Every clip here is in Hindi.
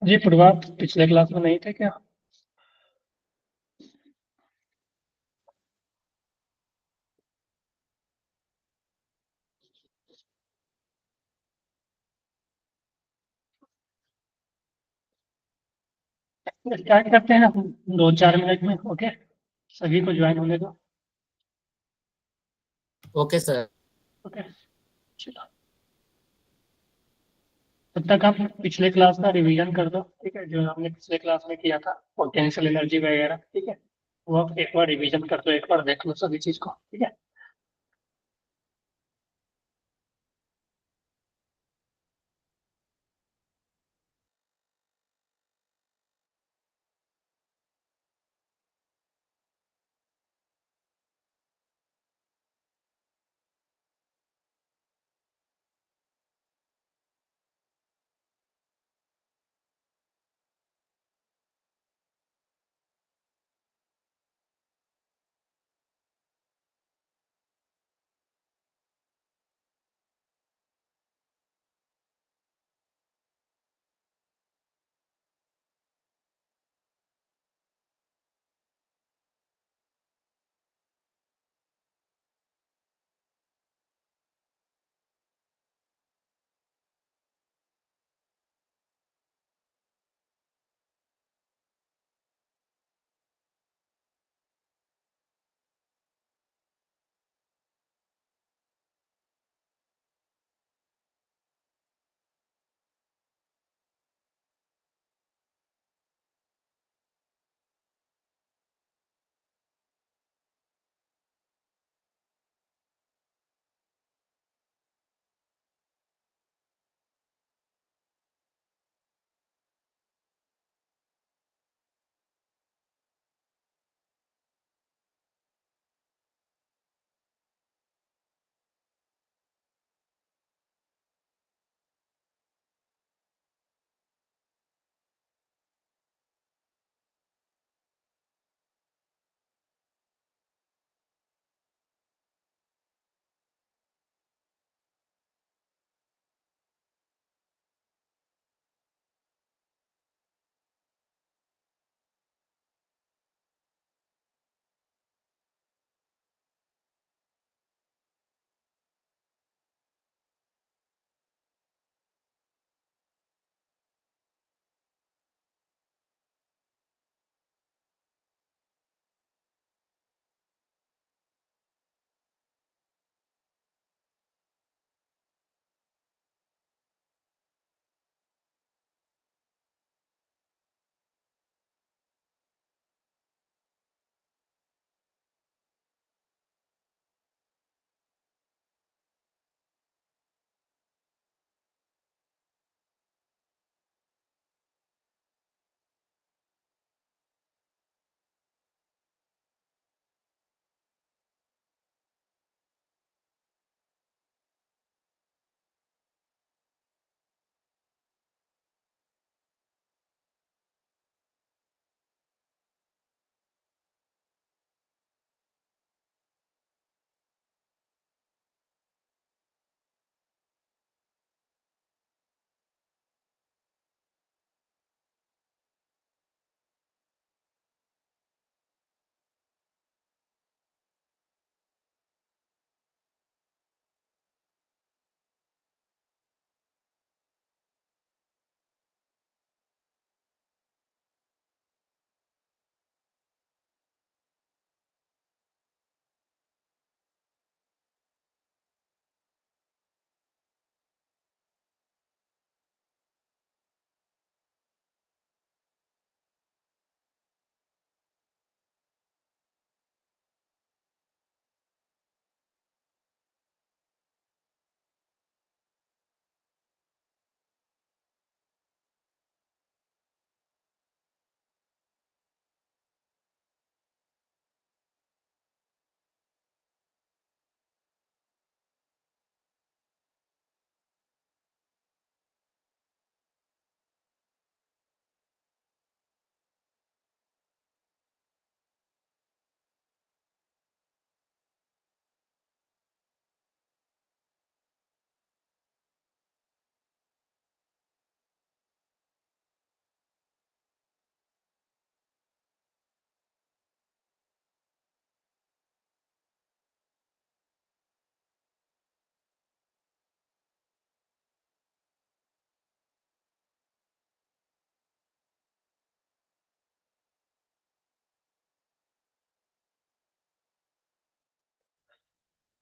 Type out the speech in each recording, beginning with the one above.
जी प्रभात पिछले क्लास में नहीं थे क्या? स्टार्ट करते हैं ना 2-4 मिनट में। ओके, सभी को ज्वाइन होने दो। Okay sir. ओके, चलो। तब तक आप पिछले क्लास का रिवीजन कर दो, ठीक है, जो हमने पिछले क्लास में किया था पोटेंशियल एनर्जी वगैरह, ठीक है। वो आप एक बार रिवीजन कर दो, एक बार देख लो सभी चीज को, ठीक है।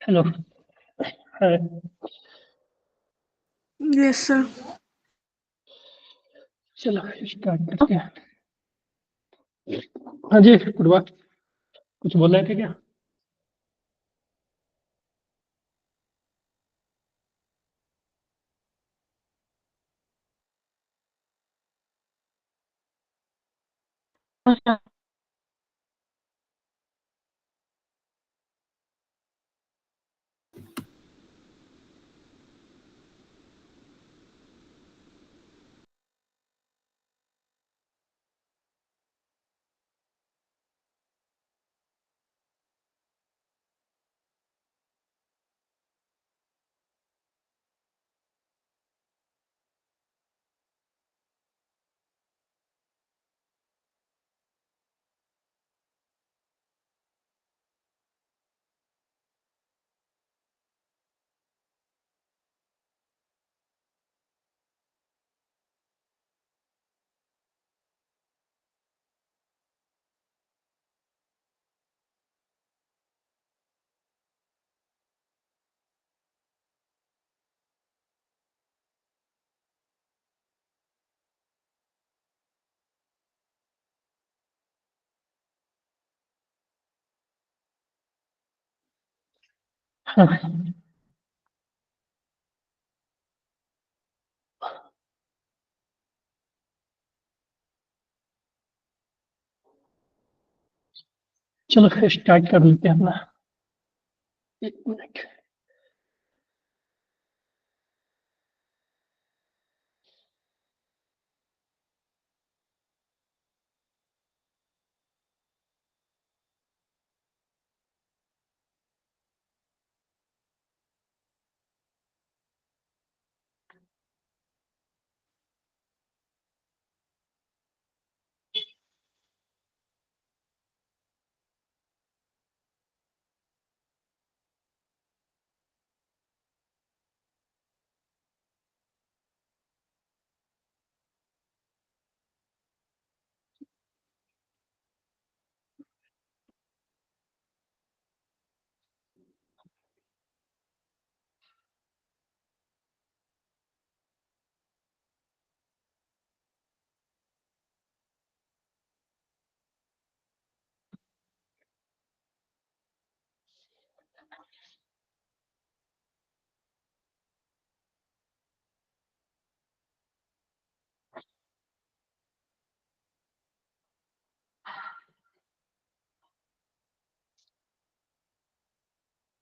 हेलो। हाय। Yes sir. चलो स्टार्ट करते हैं। हाँ जी गुरुआ, कुछ बोल रहे थे क्या? हाँ, चलो स्टार्ट कर लेते हैं अपना। एक मिनट।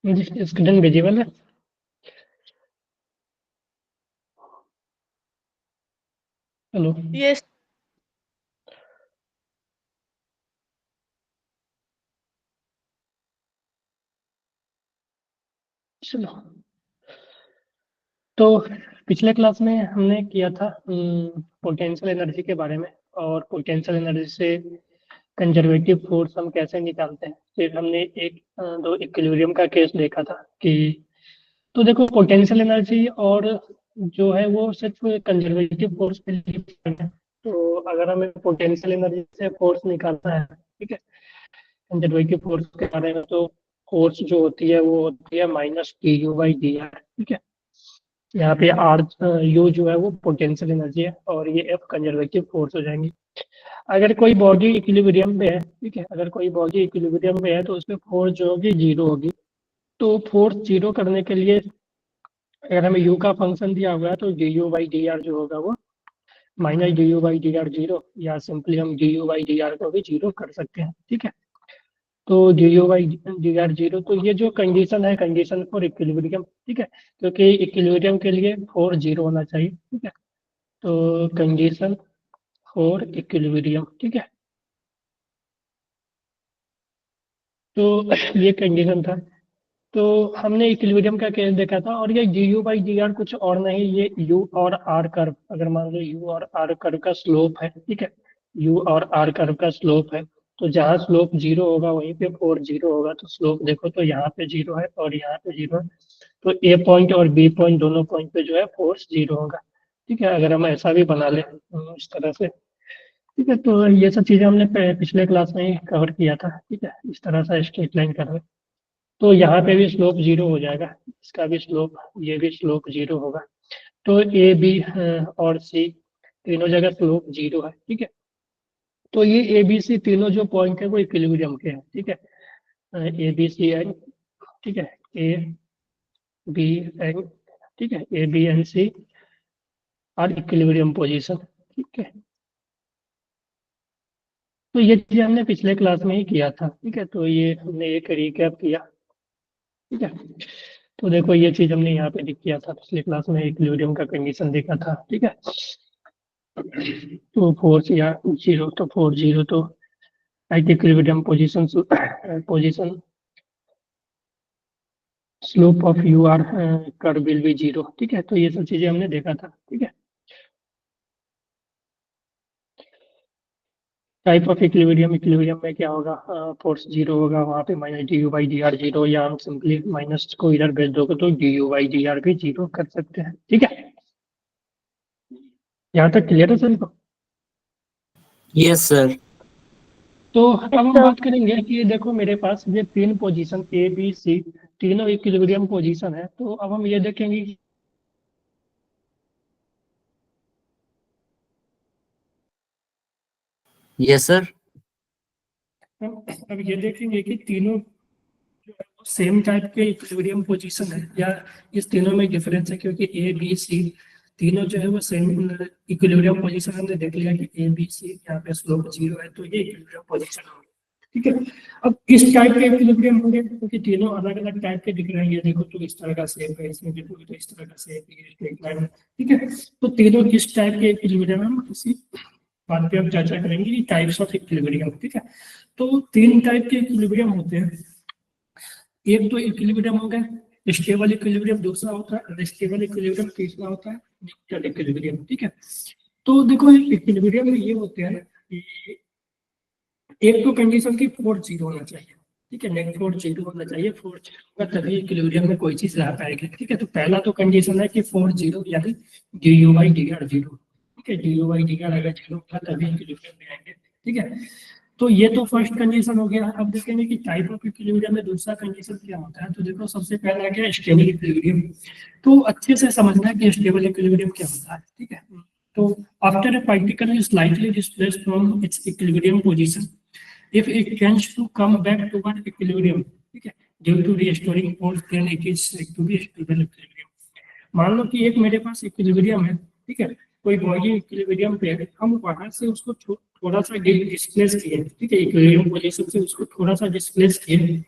मुझे स्क्रीन विजिबल है। हेलो। यस। चलो, तो पिछले क्लास में हमने किया था पोटेंशियल एनर्जी के बारे में। और पोटेंशियल एनर्जी से कंजर्वेटिव फोर्स हम कैसे निकालते हैं, फिर हमने एक दो इक्विलिब्रियम का केस देखा था कि तो देखो पोटेंशियल एनर्जी और जो है वो सिर्फ कंजर्वेटिव फोर्स के लिए है। तो अगर हमें पोटेंशियल एनर्जी से फोर्स निकालना है, ठीक है, कंजर्वेटिव फोर्स के बारे में, तो फोर्स जो होती है वो होती है -du/dr। ठीक है, यहाँ पे आर यू जो है वो पोटेंशियल एनर्जी है और ये एफ कंजर्वेटिव फोर्स हो जाएंगी। अगर कोई बॉडी इक्विलिब्रियम में है, ठीक है, अगर कोई बॉडी इक्विलिब्रियम में है तो उसमें फोर्स जो होगी जीरो होगी। तो फोर्स जीरो करने के लिए अगर हमें यू का फंक्शन दिया हुआ है तो du/dr जो होगा वो -du/dr जीरो, या सिंपली हम du/dr को भी जीरो कर सकते हैं। ठीक है, तो du/dr जीरो, तो ये जो कंडीशन है, कंडीशन फॉर इक्विलिब्रियम। ठीक है, क्योंकि इक्विलिब्रियम के लिए फोर्स जीरो होना चाहिए। ठीक है, तो कंडीशन फॉर इक्विलिब्रियम। ठीक है, तो ये कंडीशन था। तो हमने इक्विलिब्रियम का केस देखा था, और ये du/dr कुछ और नहीं, ये u और r कर्व, अगर मान लो u और r कर्व का स्लोप है। ठीक है, u और r कर्व का स्लोप है, तो जहाँ स्लोप जीरो होगा वहीं पे फोर्स जीरो होगा। तो स्लोप देखो तो यहाँ पे जीरो है और यहाँ पे जीरो है, तो ए पॉइंट और बी पॉइंट दोनों पॉइंट पे जो है फोर्स जीरो होगा। ठीक है, अगर हम ऐसा भी बना लें इस तरह से। ठीक है, तो ये सब चीजें हमने पिछले क्लास में ही कवर किया था। ठीक है, इस तरह से स्ट्रेट लाइन कर रहे हैं। तो यहाँ पे भी स्लोप जीरो हो जाएगा, इसका भी स्लोप, ये भी स्लोप जीरो होगा। तो ए बी और सी तीनों जगह स्लोप जीरो है, ठीक है। तो ये ए बी सी तीनों जो पॉइंट है वो इक्विलिब्रियम के हैं, ठीक है। ए बी सी एन, ठीक है, ए बी एन, ठीक है, ए बी एन सी और इक्विलिब्रियम पोजीशन, ठीक है। तो ये चीज हमने पिछले क्लास में ही किया था, ठीक है। तो ये हमने एक रिकैप किया, ठीक है। तो देखो ये चीज हमने यहाँ पे किया था पिछले क्लास में, इक्विलिब्रियम का कंडीशन देखा था, ठीक है। तो फोर्स या जीरो, तो फोर जीरो तो at equilibrium position, position slope of U r curve will be zero, ठीक है। तो ये सब चीजें हमने देखा था, ठीक है। टाइप ऑफ इक्विलिब्रियम, इक्विलिब्रियम में क्या होगा, फोर्स जीरो होगा, वहाँ पे minus D U by D R zero, या हम सिंपली माइनस को इधर भेज दोगे तो d U by D are भी जीरो कर सकते हैं, ठीक है। यहाँ तक क्लियर है सभी को? Yes sir. तो अब हम बात करेंगे कि ये देखो मेरे पास ये तीन पोजीशन ए बी सी तीनों इक्विलिब्रियम पोजीशन है। तो अब हम ये देखेंगे कि यस सर। अब ये देखेंगे कि तीनों सेम टाइप के इक्विलिब्रियम पोजीशन है या इस तीनों में डिफरेंस है, क्योंकि ए बी सी तीनों जो है वो सेम इक्विलिब्रियम पोजीशन। हमने देख लिया कि ए बी सी यहाँ पे स्लोप जीरो है, तो ये इक्विलिब्रियम पोजीशन होगी, ठीक है। अब किस टाइप के इक्विलिब्रियम होंगे, क्योंकि तीनों अलग अलग टाइप के दिख रहे हैं। ये देखो तो इस तरह का शेप है, इसमें देखोगे तो इस तरह का शेप है, स्ट्रेट लाइन है, ठीक है। तो तीनों किस टाइप के इक्विलिब्रियम हम इसी बात पे अब चर्चा करेंगे, टाइप्स ऑफ इक्विलिब्रियम, ठीक है। तो तीन टाइप के इक्विलिब्रियम होते हैं। एक तो इक्विलिब्रियम हो गया स्टेबल इक्विलिब्रियम, दूसरा होता है अनस्टेबल इक्विलिब्रियम, तीसरा होता है न्यूट्रल इक्विलिब्रियम, ठीक है। तो देखो इक्विलिब्रियम में ये होते हैं कि एक तो कंडीशन की फोर्स जीरो होना चाहिए, ठीक है, नेट फोर्स जीरो होना चाहिए। फोर्स जीरो होगा तभी इक्विलिब्रियम में कोई चीज रह पाएगी, ठीक है। तो पहला तो कंडीशन है कि फोर्स जीरो यानी D U by D R zero, ठीक है। D U by D are अगर जीरो होगा तभी इक्विलिब्रियम में आएंगे, ठीक है। तो ये तो फर्स्ट कंडीशन हो गया। अब देखेंगे कि टाइप ऑफ इक्विलिब्रियम में दूसरा कंडीशन क्या होता है। तो देखो सबसे पहला क्या है, स्टेबल इक्विलिब्रियम। तो अच्छे से समझना है कि स्टेबल इक्विलिब्रियम क्या होता है, ठीक है। तो after a particle is slightly displaced from its equilibrium position, if it tends to come back toward equilibrium, ठीक है, due to restoring force, then it is said to be stable equilibrium। मान लो कि एक मेरे पास इक्विलिब्रियम है, ठीक है, कोई बॉडी इक्विलिब्रियम पे है, हम वहां से उसको थोड़ा सा डिस्प्लेस किए, ठीक है, इक्विलिब्रियम पोजीशन से उसको थोड़ा सा डिस्प्लेस किए,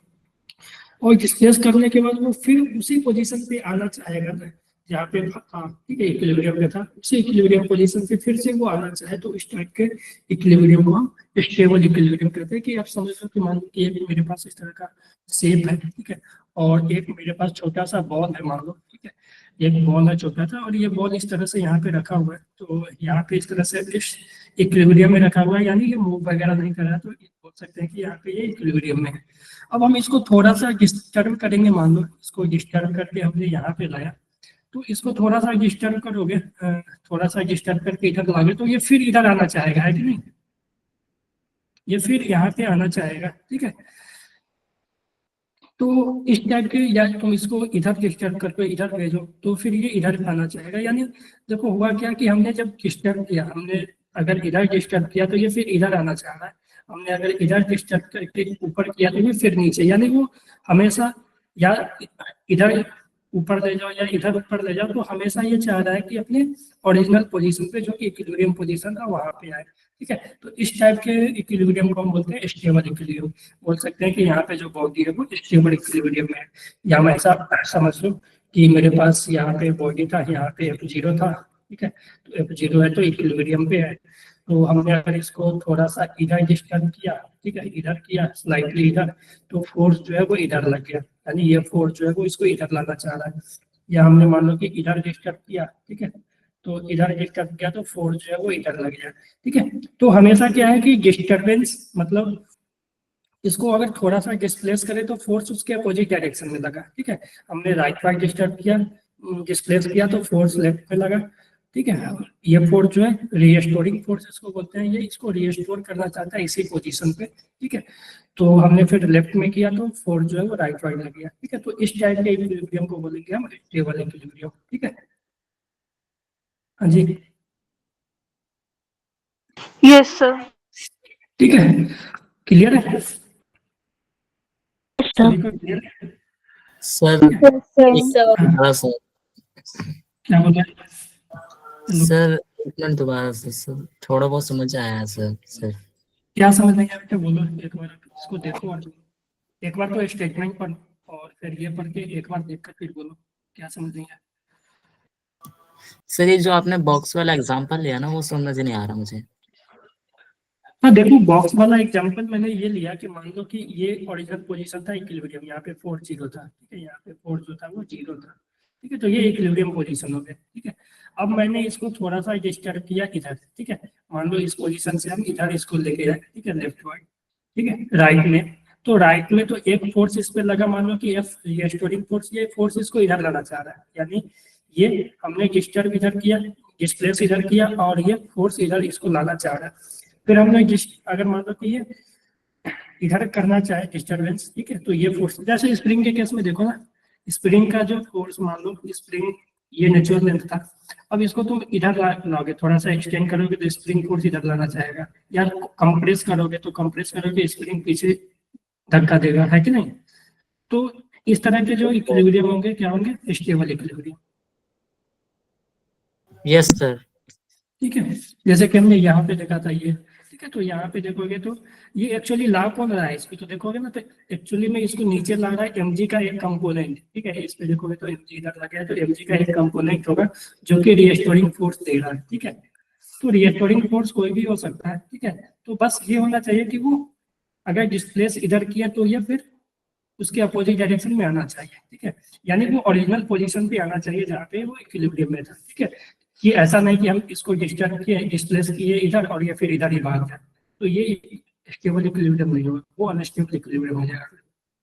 और डिस्प्लेस करने के बाद वो फिर उसी पोजीशन पे आना चाहेगा जहाँ पे था, ठीक है, इक्विलिब्रियम पे था, उसी इक्विलिब्रियम पोजीशन पे फिर से वो आना चाहे, तो इस टाइप के इक्विलिब्रियम को हम स्टेबल इक्विलिब्रियम कहते हैं। कि आप समझ लो कि मान लो कि एक मेरे पास इस तरह का शेप है, ठीक है, और एक मेरे पास छोटा सा बॉल है, मान लो, ठीक है, एक बॉल है छोटा सा, और ये बॉल इस तरह से यहाँ पे रखा हुआ है। तो यहाँ पे इस तरह से इस इक्विलिब्रियम में रखा हुआ है, यानी ये मूव वगैरह नहीं कर रहा है, तो बोल सकते हैं कि यहाँ पे ये इक्विलिब्रियम में है। अब हम इसको थोड़ा सा डिस्टर्ब करेंगे, मान लो इसको डिस्टर्ब करके हमने यहाँ पे लाया, तो इसको थोड़ा सा डिस्टर्ब करोगे, थोड़ा सा डिस्टर्ब करके इधर लागे, तो ये फिर इधर आना चाहेगा, है कि नहीं, ये फिर यहाँ पे आना चाहेगा, ठीक है। तो इस टाइप के, या तुम इसको इधर डिस्टर्ब करके इधर भेजो तो फिर ये इधर आना चाहेगा। यानी देखो हुआ क्या कि हमने जब डिस्टर्ब किया, हमने अगर इधर डिस्टर्ब किया तो ये फिर इधर आना चाह रहा है, हमने अगर इधर डिस्टर्ब करके ऊपर किया तो ये फिर नीचे, यानी वो हमेशा या इधर ऊपर ले जाओ या इधर ऊपर ले जाओ, तो हमेशा ये चाह रहा है कि अपने ओरिजिनल पोजीशन पे, जो कि इक्विलिब्रियम पोजीशन था, वहां पे आए, ठीक है। तो इस टाइप के इक्विलिब्रियम को हम बोलते हैं स्टेबल इक्विलिब्रियम। बोल सकते हैं कि यहाँ पे जो बॉडी है वो स्टेबल इक्विलिब्रियम में है। या मैं ऐसा समझ लूँ कि मेरे पास यहाँ पे बॉडी था, यहाँ पे F0 था, ठीक है, तो F0 है तो इक्विलिब्रियम पे है। तो हमने अगर इसको थोड़ा सा इधर डिस्टर्ब किया, ठीक है, इधर किया स्लाइटली इधर, तो फोर्स जो है वो इधर लग गया, यानी ये फोर्स जो है वो इसको इधर लाना चाह रहा है। या हमने मान लो कि इधर डिस्टर्ब किया, ठीक है, तो इधर डिस्टर्ब किया तो फोर्स जो है वो इधर लग गया, ठीक है। तो हमेशा क्या है कि डिस्टर्बेंस मतलब इसको अगर थोड़ा सा डिस्प्लेस करें तो फोर्स उसके अपोजिट डायरेक्शन में लगा, ठीक है। हमने राइट पार्ट डिस्टर्ब किया, डिस्प्लेस किया तो फोर्स लेफ्ट में लगा, ठीक है। ये फोर्स जो है रीस्टोरिंग फोर्स इसको बोलते हैं, ये इसको रीस्टोर करना चाहता है इसी पोजीशन पे। ठीक है, तो हमने फिर लेफ्ट में किया तो फोर्स जो है वो राइट वाइड लग गया। ठीक है, तो इस टाइप के इक्विलिब्रियम को बोलेंगे हम स्टेबल इक्विलिब्रियम। ठीक है, हाँ जी, यस सर। ठीक है, क्लियर है सभी को, क्लियर है? Sir yes sir. दोबारा सर। क्या बोल रहे हैं? सर एक मिनट दोबारा सर थोड़ा बहुत समझ आया है सर। क्या समझ नहीं आया बेटा, बोलो एक बार इसको देखो और एक बार तो स्टेटमेंट पढ़ और फिर ये पढ़ के एक बार देख कर फिर बोलो क्या समझ नहीं आया। सर ये जो आपने बॉक्स वाला एग्जांपल लिया ना वो समझ नहीं आ रहा मुझे। हाँ देखो, बॉक्स वाला एग्जांपल मैंने ये लिया कि मान लो कि ये ओरिजिनल पोजीशन था इक्विलिब्रियम, यहाँ पे फोर्स जीरो था। ठीक है, यहाँ पे फोर्स जो था वो जीरो था। ठीक है, तो ये इक्विलिब्रियम पोजीशन हो गया। ठीक है, अब मैंने इसको थोड़ा सा डिस्टर्ब किया इधर। ठीक है, मान लो इस पोजीशन से हम इधर इसको लेके जाए। ठीक है, लेफ्ट वाइड। ठीक है, राइट में, तो राइट में तो एक फोर्स इस पे लगा, मान लो कि एफ रिस्टोरिंग फोर्स, ये फोर्स इसको इधर लाना चाह रहा है, यानी ये हमने डिस्टर्ब इधर किया, डिस्प्लेस इधर किया, और ये फोर्स इधर इसको लाना चाह रहा है। फिर हमने अगर मान लो कि ये इधर करना चाहे डिस्टर्बेंस। ठीक है, तो ये फोर्स, जैसे स्प्रिंग के केस में देखो ना, स्प्रिंग का जो फोर्स, मान लो स्प्रिंग ये नेचुरल लेंथ था, अब इसको तुम इधर लाओगे, थोड़ा सा एक्सटेंड करोगे तो स्प्रिंग फोर्स इधर लाना चाहेगा, या कंप्रेस करोगे तो कंप्रेस करोगे स्प्रिंग पीछे धक्का देगा, है कि नहीं? तो इस तरह के जो इक्विलिब्रियम होंगे क्या होंगे? Stable equilibrium. Yes sir. ठीक है, जैसे कि हमने यहाँ पे देखा था ये। ठीक है, तो यहाँ पे देखोगे तो ये एक्चुअली ला कौन रहा है इसको, तो देखोगे ना, तो एक्चुअली में इसको नीचे ला रहा है mg का एक कंपोनेंट। ठीक है, इस पे देखोगे तो mg इधर लगा है, तो mg का एक कंपोनेंट होगा जो कि रिस्टोरिंग फोर्स दे रहा है। ठीक है, तो रिस्टोरिंग फोर्स कोई भी हो सकता है। ठीक है, तो बस ये होना चाहिए कि वो अगर डिस्प्लेस इधर किया तो ये फिर उसके अपोजिट डायरेक्शन में आना चाहिए। ठीक है, यानी वो ओरिजिनल पोजीशन पे आना चाहिए जहाँ पे वो इक्विलिब्रियम में था। ठीक है, कि ऐसा नहीं कि हम इसको डिस्टर्ब किए, डिस्प्लेस किए इधर और ये फिर इधर ही भाग जाए, तो ये स्टेबल इक्विलिब्रियम नहीं होगा, वो अनस्टेबल इक्विलिब्रियम हो जाएगा।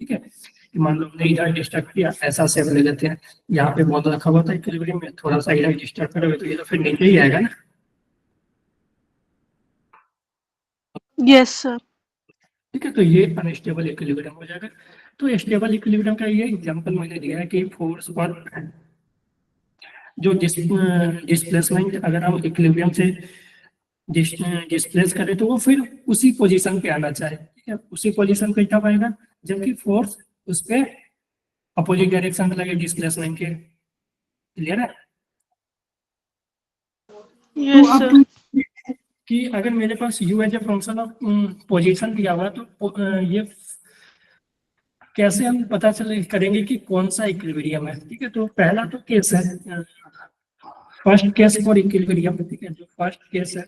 ठीक है, कि मान लो हमने इधर डिस्टर्ब किया, ऐसा सेव ले लेते हैं, यहाँ पे बॉल रखा हुआ था इक्विलिब्रियम में, थोड़ा सा इधर डिस्टर्ब करोगे तो ये तो फिर नीचे ही आएगा ना। Yes sir. ठीक है, तो ये अनस्टेबल इक्विलिब्रियम हो जाएगा। तो स्टेबल इक्विलिब्रियम का ये एग्जांपल मैंने दिया है कि फोर्स पर जो डिस्प्लेसमेंट अगर हम इक्विलिब्रियम से डिस्प्लेस करें तो वो फिर उसी पोजीशन पे आना चाहिए। ठीक है, उसी पोजीशन पे कब आएगा? जबकि फोर्स उस पे अपोजिट डायरेक्शन में लगे डिस्प्लेसमेंट के। क्लियर है? तो यस अब सर। कि अगर मेरे पास u as a function of position दिया हुआ है तो ये कैसे हम पता चले करेंगे कि कौन सा इक्विलिब्रियम है? ठीक है, तो पहला तो केस है फर्स्ट केस फॉर इक्विलिब्रियम। ठीक है, जो फर्स्ट केस है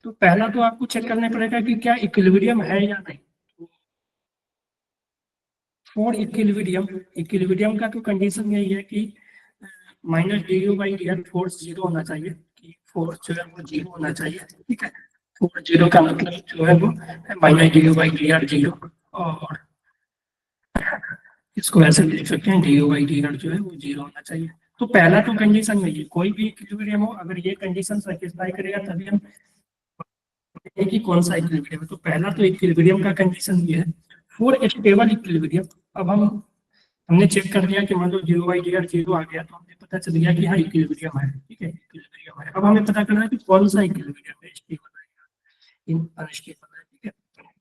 तो पहला तो आपको चेक करना पड़ेगा कि क्या इक्विलिब्रियम है या नहीं। फॉर इक्विलिब्रियम, इक्विलिब्रियम का तो कंडीशन यही है कि minus D U by D are force zero होना चाहिए, कि फोर्स जो है वो जीरो होना चाहिए। ठीक है, फोर्स जीरो का मतलब जो है वो minus D U by D R zero, और इसको ऐसे लिख सकते हैं D U by D are जो है वो जीरो होना चाहिए। तो पहला तो कंडीशन यही है, कोई भी इक्विलिब्रियम हो अगर ये कंडीशन सेटिस्फाई करेगा तभी हम कि कौन सा इक्विलिब्रियम है। तो पहला तो इक्विलिब्रियम का कंडीशन ये है फॉर स्टेबल इक्विलिब्रियम। अब हमने चेक कर लिया कि मान लो zero by D R zero आ गया, तो हमें पता चल गया कि हाँ इक्विलिब्रियम है। ठीक है, इक्विलिब्रियम है। अब हमें पता करना है कि कौन सा इक्विलिब्रियम है, स्टेबल है इन अनस्टेबल है। ठीक है,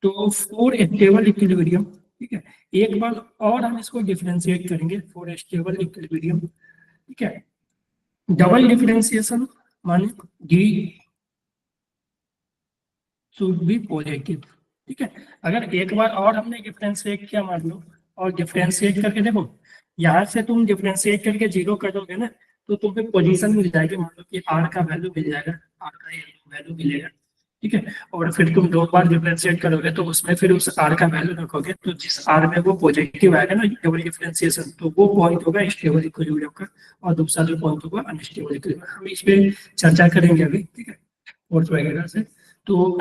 तो फॉर स्टेबल इक्विलिब्रियम, ठीक है, एक बार और हम इसको डिफरेंशिएट करेंगे फॉर स्टेबल इक्विलिब्रियम। ठीक है, डबल डिफरेंशिएशन माने डी शुड बी पॉजिटिव। ठीक है, अगर एक बार और हमने डिफरेंशिएट किया मान लो, और डिफरेंशिएट करके देखो, यहाँ से तुम डिफरेंशिएट करके जीरो कर दोगे ना तो तुम्हें पोजीशन मिल जाएगी, मान लो कि आर का वैल्यू मिल जाएगा, आर का वैल्यू मिलेगा। ठीक है, और फिर तुम दो बार डिफरेंशिएट करोगे तो उसमें फिर उस आर का वैल्यू रखोगे, तो जिस आर में वो पॉजिटिव आएगा ना डबल डिफरेंशिएशन, तो वो पॉइंट होगा स्टेबल इक्विलिब्रियम का, और दूसरा जो पॉइंट होगा अनस्टेबल इक्विलिब्रियम। हम इस पे चर्चा करेंगे अभी। ठीक है, और वगैरह से। तो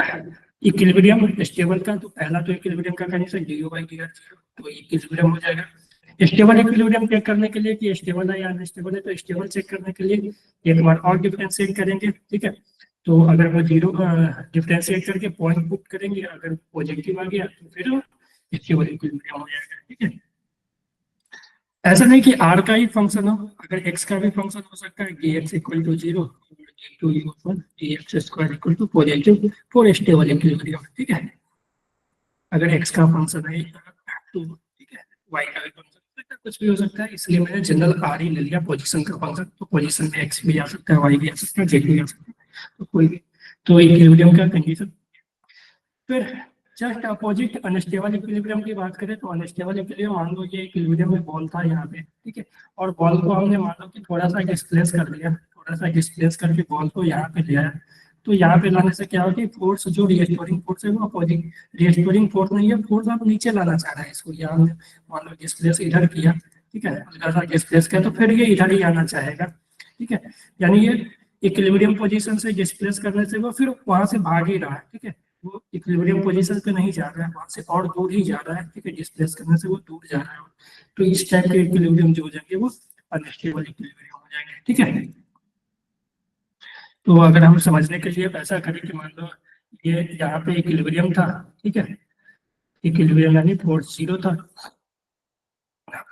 इक्विलिब्रियम स्टेबल का तो पहला तो इक्विलिब्रियम का condition D U by D are, तो इक्विलिब्रियम हो जाएगा। स्टेबल इक्विलिब्रियम चेक करने के लिए कि स्टेबल है या अनस्टेबल है, तो स्टेबल चेक करने के लिए एक बार और डिफरेंशिएट करेंगे, ठीक है। तो अगर वो जीरो डिफरेंशिएट करके पॉइंट पुट करेंगे, अगर पॉजिटिव आ गया तो फिर स्टेबल इक्विलिब्रियम हो जाएगा, ठीक है। ऐसा नहीं कि आर का ही फंक्शन हो, अगर एक्स का भी फंक्शन हो सकता है, d x equal to zero, d x square equal to positive for stable equilibrium, ठीक है। अगर एक्स का फंक्शन है तो ठीक है, वाई का भी फंक्शन हो सकता है, कुछ भी हो सकता है, इसलिए मैंने जनरल आर ही ले लिया पोजीशन का फंक्शन। तो पोजीशन में एक्स भी आ सकता है, वाई भी आ सकता है, जेड भी आ सकता है, तो कोई भी। तो इक्विलिब्रियम का कंडीशन। फिर जस्ट अपोजिट अनस्टेबल इक्विलिब्रियम की बात करें तो अनस्टेबल इक्विलिब्रियम, मान लो ये इक्विलिब्रियम में बॉल था यहाँ पे, ठीक है, और बॉल को हमने मान लो कि थोड़ा सा डिस्प्लेस कर दिया, थोड़ा सा डिस्प्लेस करके बॉल को यहाँ पे ले आया। तो यहाँ पे लाने से क्या होगा कि फोर्स जो रिस्टोरिंग फोर्स है वो अपोजिट, रिस्टोरिंग फोर्स नहीं है, फोर्स आप नीचे लाना चाह रहा है इसको। यहाँ हमने मान लो डिस्प्लेस इधर किया, ठीक है, हल्का सा डिस्प्लेस किया, तो फिर ये इधर ही आना चाहेगा, ठीक है। यानी ये इक्विलिब्रियम पोजीशन से डिस्प्लेस करने से वो फिर वहां से भाग ही रहा है, ठीक है, वो इक्विलिब्रियम पोजीशन पे नहीं जा रहा है, वहां से और दूर ही जा रहा है, ठीक है, डिस्प्लेस करने से वो दूर जा रहा है। तो इस टाइप के इक्विलिब्रियम जो हो जाएंगे वो अनस्टेबल इक्विलिब्रियम हो जाएंगे, ठीक है। तो अगर हम समझने के लिए ऐसा करें कि मान लो ये यहाँ पे इक्विलिब्रियम था, ठीक है, इक्विलिब्रियम यानी फोर्स जीरो था।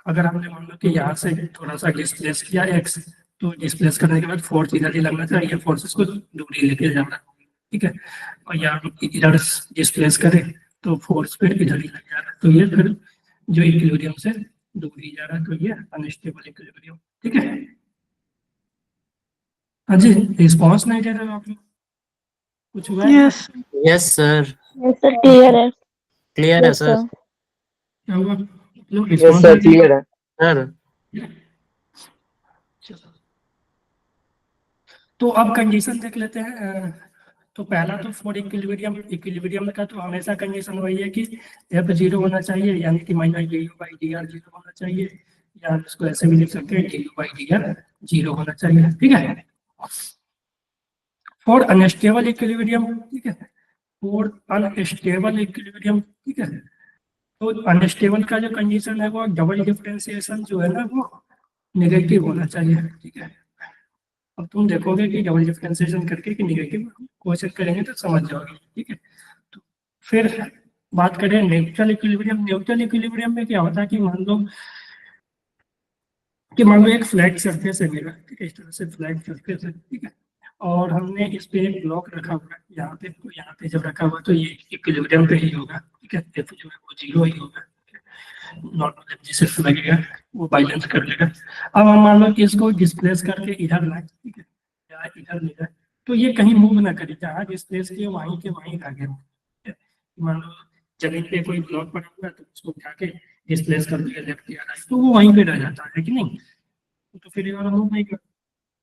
अगर हमने मान लो कि यहाँ से थोड़ा सा डिस्प्लेस किया एक्स, तो डिस्प्लेस करने के बाद फोर्स इधर ही लगना चाहिए, फोर्सेस को दूरी लेके जाना, ठीक है, और यहाँ इधर डिस्प्लेस करें तो फोर्स फिर इधर ही लग जा रहा है, तो ये फिर जो इक्विलिब्रियम से दूर ही जा रहा है, तो ये अनस्टेबल इक्विलिब्रियम, ठीक है। हाँ जी, रिस्पॉन्स नहीं दे रहे हो आप लोग, कुछ हुआ है? Yes. Yes sir, Yes, sir. Clear है. क्लियर है Yes, सर। sir. क्या हुआ? लोग यस रिस्पॉन्स सर क्लियर है। सर तो अब कंडीशन देख लेते हैं। तो पहला तो फॉर इक्विलिब्रियम, इक्विलिब्रियम का तो हमेशा कंडीशन वही है कि एफ जीरो होना चाहिए, यानी कि minus D U by D R zero होना चाहिए, या हम इसको ऐसे भी लिख सकते हैं D U by D R zero होना चाहिए, ठीक है। फॉर अनस्टेबल इक्विलिब्रियम, ठीक है, फॉर अनस्टेबल इक्विलिब्रियम, ठीक है, तो अनस्टेबल का जो कंडीशन है वो डबल डिफरेंशिएशन जो है ना वो नेगेटिव होना चाहिए, ठीक है। अब तुम देखोगे कि डबल डिफरेंशिएशन करके कि नेगेटिव क्वेश्चन करेंगे तो समझ जाओगे, ठीक है। तो फिर बात करें न्यूट्रल इक्विलिब्रियम। न्यूट्रल इक्विलिब्रियम में क्या होता है कि मान लो एक फ्लैट सरफेस है मेरा, ठीक है, इस तरह से फ्लैट सरफेस है, ठीक है, और हमने इस पे एक ब्लॉक रखा हुआ है यहाँ पे, तो यहाँ पे जब रखा हुआ तो ये इक्विलिब्रियम पे ही होगा, ठीक है, एफ जो है वो जीरो ही होगा, नॉर्मल जिसे लगेगा वो बैलेंस कर लेगा। अब हम मान लो कि इसको डिस्प्लेस करके इधर लाए, ठीक है, या इधर ले जाए, तो ये कहीं मूव ना करे, जहाँ डिस्प्लेस किए वहीं के वहीं रह गया, ठीक है। मान लो जमीन पे कोई ब्लॉक पड़ा हुआ है तो उसको उठा के डिस्प्लेस कर दिया लेफ्ट या राइट, तो वो वहीं पे रह जाता है कि नहीं, तो फिर ये वाला मूव नहीं कर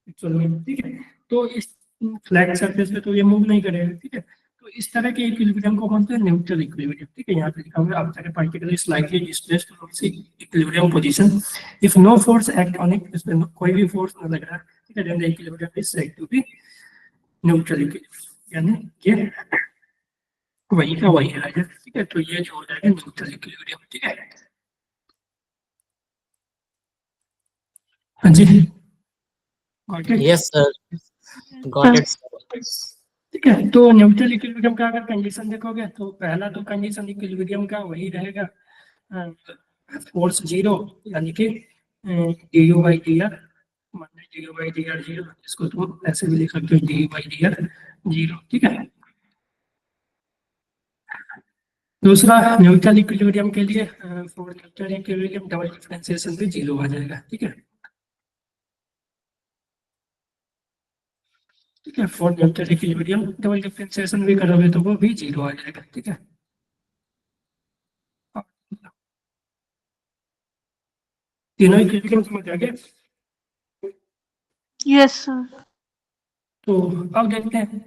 एक्चुअल में, ठीक है। तो इस फ्लैट सरफेस पे तो ये मूव नहीं करेगा, ठीक है। तो इस तरह के इक्विलिब्रियम को बोलते हैं न्यूट्रल इक्विलिब्रियम, ठीक है। यहाँ पे लिखा हुआ है अब तक particle slightly displaced from its equilibrium position if no force act on it, इस पे कोई भी फोर्स न लग रहा है, ठीक है, then the equilibrium is said to be neutral equilibrium, यानी ये वही का वही है, ठीक है। तो ये जो हो जाएगा न्यूट्रल इक्विलिब्रियम, ठीक है। हाँ जी, यस सर, गॉट इट। ठीक है। तो न्यूट्रल इक्विलिब्रियम का अगर कंडीशन देखोगे तो पहला तो कंडीशन इक्विलिब्रियम का वही रहेगा, फोर्स जीरो, यानी कि D U by D R, माने D U by D R zero, इसको तुम ऐसे भी लिख सकते हो D U by D R zero, ठीक है। दूसरा न्यूट्रल इक्विलिब्रियम के लिए for neutral equilibrium double differentiation भी जीरो आ जाएगा, ठीक है, ठीक है। For neutral equilibrium double differentiation भी करोगे तो वो भी जीरो आ जाएगा, ठीक है। तीनों इक्विलिब्रियम समझ आ गए? Yes, sir. तो अब देखते हैं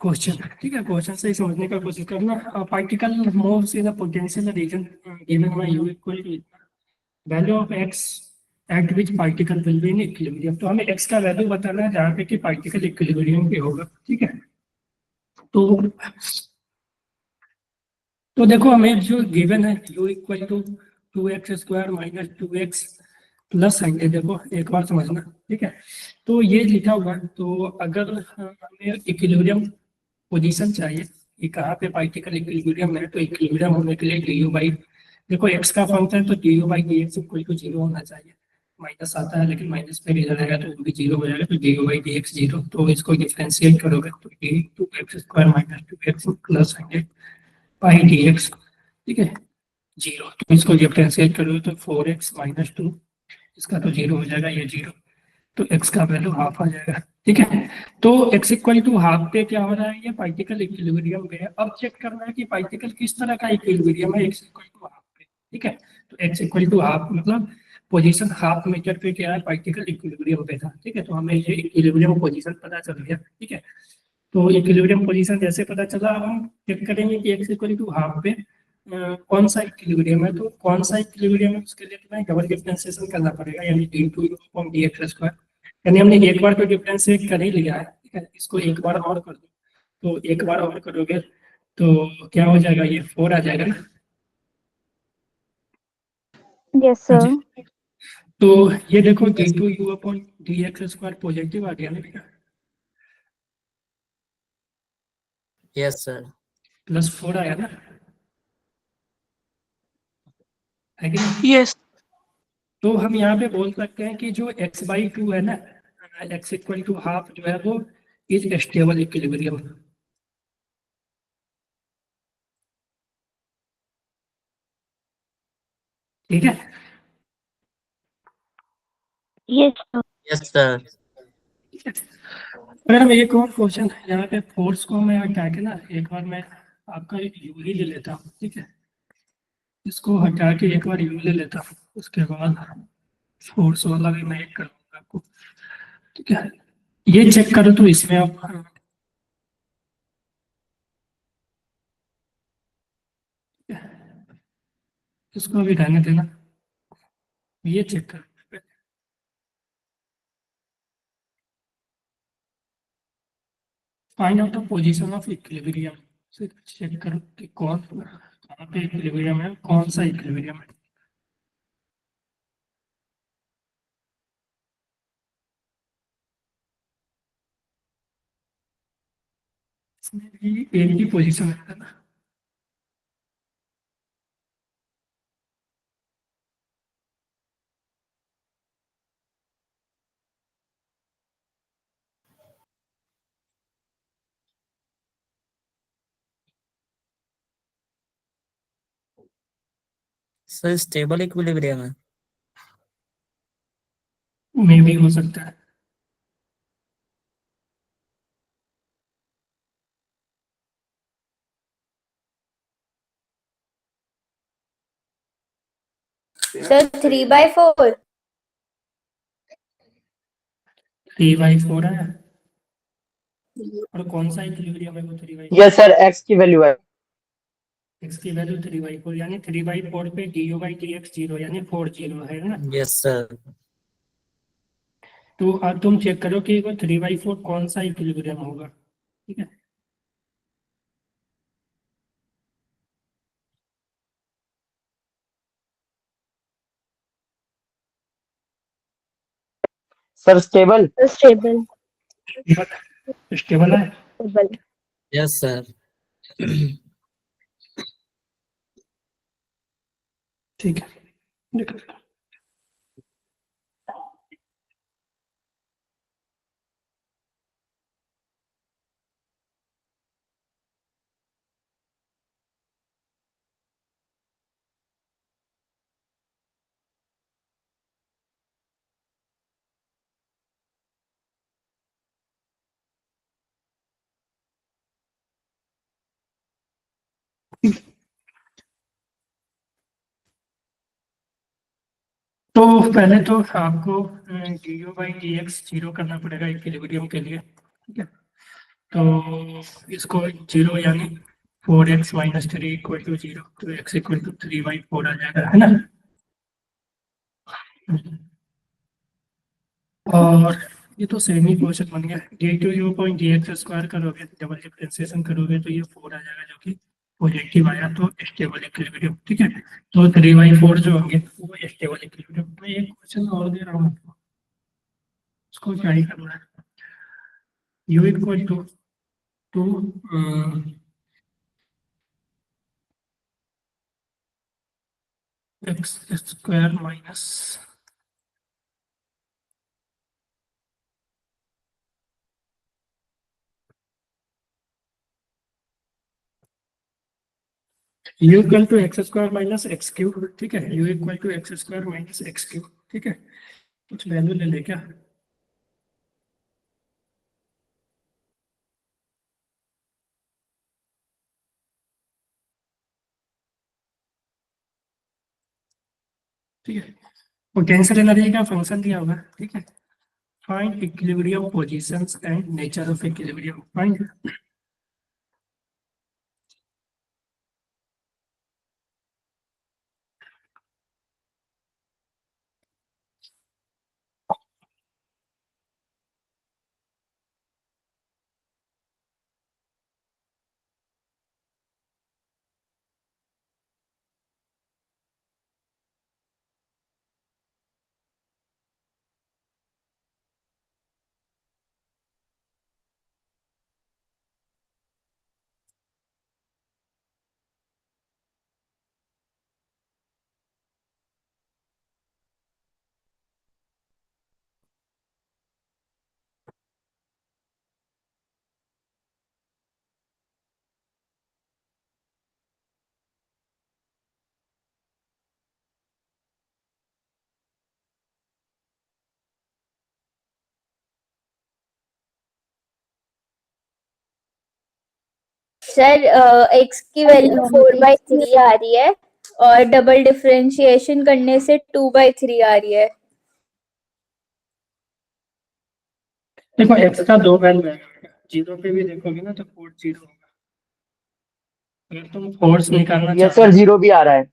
क्वेश्चन, ठीक है। क्वेश्चन से ही समझने का कोशिश करना। Particle moves in a potential region given by u equal to value of x at which particle will be in equilibrium. तो हमें x का वैल्यू बताना है जहाँ पे कि पार्टिकल इक्विलिब्रियम पे होगा, ठीक है। तो देखो हमें जो गिवन है u equal to 2x² minus 2x plus sine है, देखो एक बार समझना, ठीक है। तो ये लिखा हुआ है, तो अगर हमें इक्विलिब्रियम पोजीशन चाहिए कि कहाँ पे पार्टिकल इक्विलिब्रियम है, तो इक्विलिब्रियम होने के लिए डी यू बाई, देखो एक्स का फंक्शन तो d U by d x equal to zero होना चाहिए। माइनस आता है लेकिन माइनस पे इधर आएगा तो वो भी जीरो हो जाएगा, तो d U by d x zero. तो इसको डिफरेंशिएट करोगे तो D 2x² minus 2x plus pi D x, ठीक है, जीरो। तो इसको डिफरेंशिएट करोगे तो 4x माइनस 2, इसका तो जीरो हो जाएगा, ये जीरो, तो x का वैल्यू हाफ आ जाएगा, ठीक है। तो x इक्वल टू हाफ पे क्या हो रहा है, ये पार्टिकल इक्विलिब्रियम पे है। अब चेक करना है कि पार्टिकल किस तरह का इक्विलिब्रियम है, x इक्वल टू हाफ पे, ठीक है। तो x इक्वल टू हाफ मतलब पोजीशन हाफ मीटर पे क्या है, पार्टिकल इक्विलिब्रियम पे था, ठीक है। तो हमें ये इक्विलिब्रियम पोजीशन पता चल गया, ठीक है। तो इक्विलिब्रियम पोजीशन जैसे पता चला, हम चेक करेंगे कि x इक्वल टू हाफ पे कौन सा इक्विलिब्रियम है। तो कौन सा इक्विलिब्रियम है उसके लिए तुम्हें डबल डिफरेंशिएशन करना पड़ेगा, यानी D two upon D x square, यानी हमने एक बार तो डिफरेंशिएट कर ही लिया है, ठीक है। इसको एक बार और कर दो, तो एक बार और करोगे तो क्या हो जाएगा, ये 4 आ जाएगा ना। Yes, sir. तो ये देखो D two U upon D x square positive आ गया ना बेटा, यस सर। प्लस 4 आया ना, है कि नहीं। Yes. तो हम यहाँ पे बोल सकते हैं कि जो x/2 है ना, x इक्वल टू हाफ जो है वो इज स्टेबल इक्विलिब्रियम, ठीक है। Yes, sir. Yes sir. अगर हम एक और क्वेश्चन यहाँ पे फोर्स को मैं हटा के ना एक बार मैं आपका यू ही ले लेता हूँ, ठीक है। इसको हटा के एक बार यू ले लेता हूँ, उसके बाद फोर्स वाला भी मैं एक करूँगा आपको, ठीक है। ये चेक करो तो इसमें आप इसको भी रहने देना, ये चेक करो, find out the position of equilibrium, check करो कि कौन कहाँ पे इक्विलिब्रियम है, कौन सा इक्विलिब्रियम है। इसमें भी एक ही पोजीशन है ना, सर स्टेबल इक्विलिब्रियम है। में भी हो सकता है। सर 3/4। 3/4 है, और कौन सा इक्विलिब्रियम है वो 3/4? यस सर, एक्स की वैल्यू है। x की वैल्यू 3/4, यानी 3/4 पे du by d x zero, यानी 4 जीरो है ना। Yes sir. तो अब तुम चेक करो कि वो 3/4 कौन सा इक्विलिब्रियम होगा, ठीक है। Sir stable. Stable. स्टेबल है, Stable. Yes sir. ठीक है, देखो तो पहले तो आपको D U by d x zero करना पड़ेगा इक्विलिब्रियम के लिए, ठीक है। तो इसको जीरो यानी 4x minus 3 equal to zero, तो x इक्वल टू 3/4 आ जाएगा, है ना। और ये तो सेम ही क्वेश्चन बन गया, d two U point d x square करोगे, डबल डिफरेंशिएशन करोगे तो ये 4 आ जाएगा, जो कि पॉजिटिव आया तो स्टेबल इक्विलिब्रियम, ठीक है। तो 3/4 जो होंगे वो स्टेबल इक्विलिब्रियम। मैं एक क्वेश्चन और दे रहा हूँ आपको, उसको क्या ही करना है। u equal to x square minus u equal to x square minus x cube, ठीक है। u equal to x square minus x cube, ठीक है। कुछ वैल्यू ले ले क्या, ठीक है। पोटेंशियल एनर्जी का फंक्शन दिया होगा, ठीक है। Find equilibrium positions and nature of equilibrium. Find sir x की वैल्यू 4/3 आ रही है और डबल डिफरेंशिएशन करने से 2/3 आ रही है। देखो x का 2 वैल्यू है, जीरो पे भी देखोगे ना तो फोर्स 0 होगा। अगर तुम फोर्स निकालना यस चाहते सर, हो, 0 भी आ रहा है।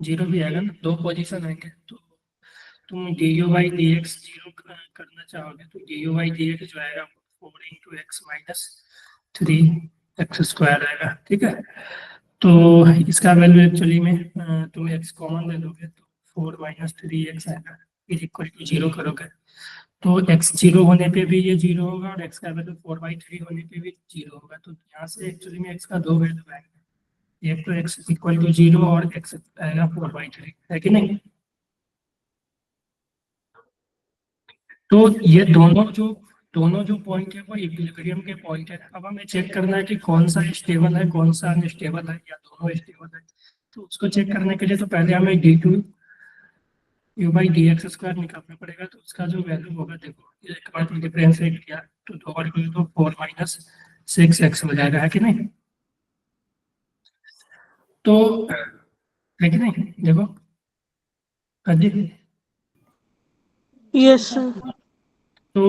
जीरो भी आएगा ना, 2 पोजीशन आएंगे। तो तुम du/dx जीरो करना चाहोगे तो du/dx जो आएगा 4 × x माइनस 3x² आएगा, ठीक है। तो इसका वैल्यू एक्चुअली में तुम x कॉमन ले लोगे तो 4 - 3x आएगा, इज इक्वल टू 0 करोगे तो x 0 होने पे भी ये 0 होगा और x का वैल्यू 4/3 होने पे भी 0 होगा। तो यहाँ से एक्चुअली में x का 2 वैल्यू आएगा, एक तो x इक्वल टू 0 और x आएगा 4/3, है कि नहीं। तो ये दोनों जो पॉइंट है वो इक्विलिब्रियम के पॉइंट है। अब हमें चेक करना है कि कौन सा स्टेबल है, कौन सा अनस्टेबल है, या दोनों स्टेबल है। तो उसको चेक करने के लिए तो पहले हमें du/dx² निकालना पड़ेगा। तो उसका जो वैल्यू होगा, देखो एक बार तो डिफरेंशिएट किया तो 2 बार करो तो 4 - 6x हो जाएगा, है कि नहीं। तो है कि नहीं, देखो अजीब। Yes sir. तो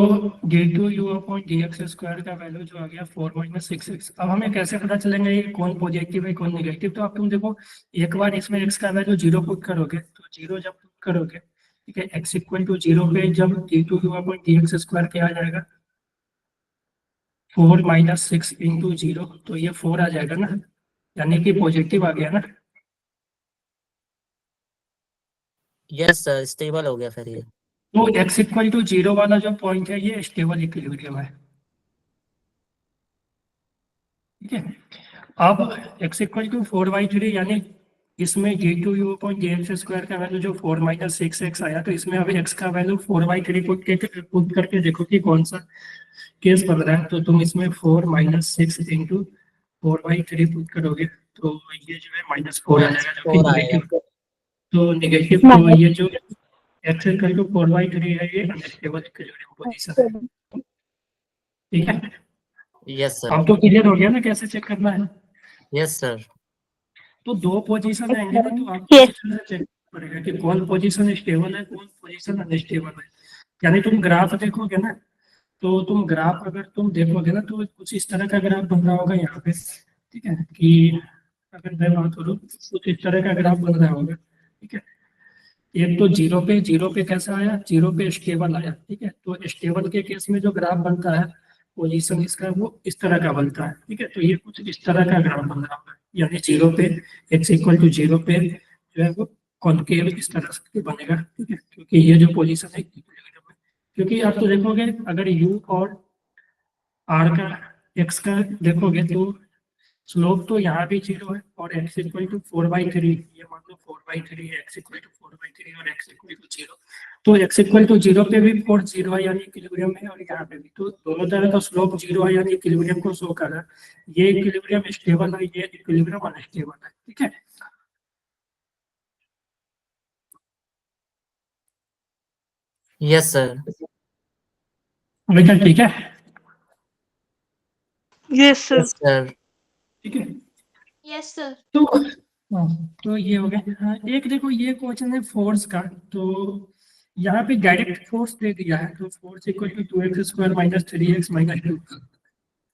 d2u/dx² का वैल्यू जो आ गया 4 - 6x। अब हमें कैसे पता चलेंगे ये कौन पॉजिटिव है कौन नेगेटिव। तो अब तुम देखो, एक बार इसमें x का वैल्यू 0 पुट करोगे तो 0 जब पुट करोगे, ठीक है, x इक्वल टू 0 पे जब d2u/dx² क्या आ जाएगा 4 - 6 × 0, तो ये 4 आ जाएगा ना, यानी कि पॉजिटिव आ गया ना। यस सर, स्टेबल हो गया फिर ये। तो x इक्वल टू 0 वाला जो पॉइंट है ये स्टेबल इक्विलिब्रियम है, ठीक है। अब x इक्वल टू 4/3 यानी इसमें d2u/dx² का वैल्यू जो 4 - 6x आया, तो इसमें अब x का वैल्यू 4/3 पुट करके देखो कि कौन सा केस बन रहा है। तो तुम इसमें 4 - 6 × 4/3 पुट करोगे तो ये जो है -4 आ जाएगा, जो कि 4 आएगा। नेगेटिव। तो नेगेटिव, तो ये जो x इक्वल टू 4/3 है ये अनस्टेबल इक्विलिब्रियम पोजीशन है, ठीक है। Yes sir. अब तो क्लियर हो गया ना कैसे चेक करना है। Yes sir. तो 2 पोजीशन आएंगे ना, तो आपको Yes. इसी तरह से चेक पड़ेगा कि कौन पोजीशन स्टेबल है कौन पोजीशन अनस्टेबल है। यानी तुम ग्राफ देखोगे ना, तो तुम ग्राफ अगर तुम देखोगे ना तो कुछ इस तरह का ग्राफ बन रहा होगा यहाँ पे, ठीक है। कि अगर मैं बात करूँ कुछ इस तरह का ग्राफ बन रहा होगा, ठीक है। एक तो जीरो पे कैसा आया, जीरो पे स्टेबल आया, ठीक है। तो स्टेबल के केस में जो ग्राफ बनता है पोजीशन इसका वो इस तरह का बनता है, ठीक है। तो ये कुछ इस तरह का ग्राफ बन रहा होगा, यानी 0 पे x इक्वल टू 0 पे जो है वो कॉनकेव इस तरह से बनेगा, ठीक है, क्योंकि ये जो पोजीशन है इक्विलिब्रियम में, क्योंकि आप तो देखोगे अगर u और r का x का देखोगे तो स्लोप तो यहाँ भी 0 है और x इक्वल टू 4/3, ये मान लो 4/3 है, x इक्वल टू 4/3 और x इक्वल टू 0, तो x इक्वल टू 0 पे भी 4 0 है यानी इक्विलिब्रियम है, और यहाँ पे भी, तो दोनों तरह का स्लोप 0 है यानी इक्विलिब्रियम को शो कर रहा है। ये इक्विलिब्रियम स्टेबल है, ये इक्विलिब्रियम अनस्टेबल है, ठीक है। Yes sir. बेटा ठीक है, यस सर। Yes sir. ठीक है। Yes sir. तो तो ये हो गया। हाँ, एक देखो ये क्वेश्चन है फोर्स का, तो यहाँ पे डायरेक्ट फोर्स दे दिया है, तो force equal to 2x² minus 3x minus 2।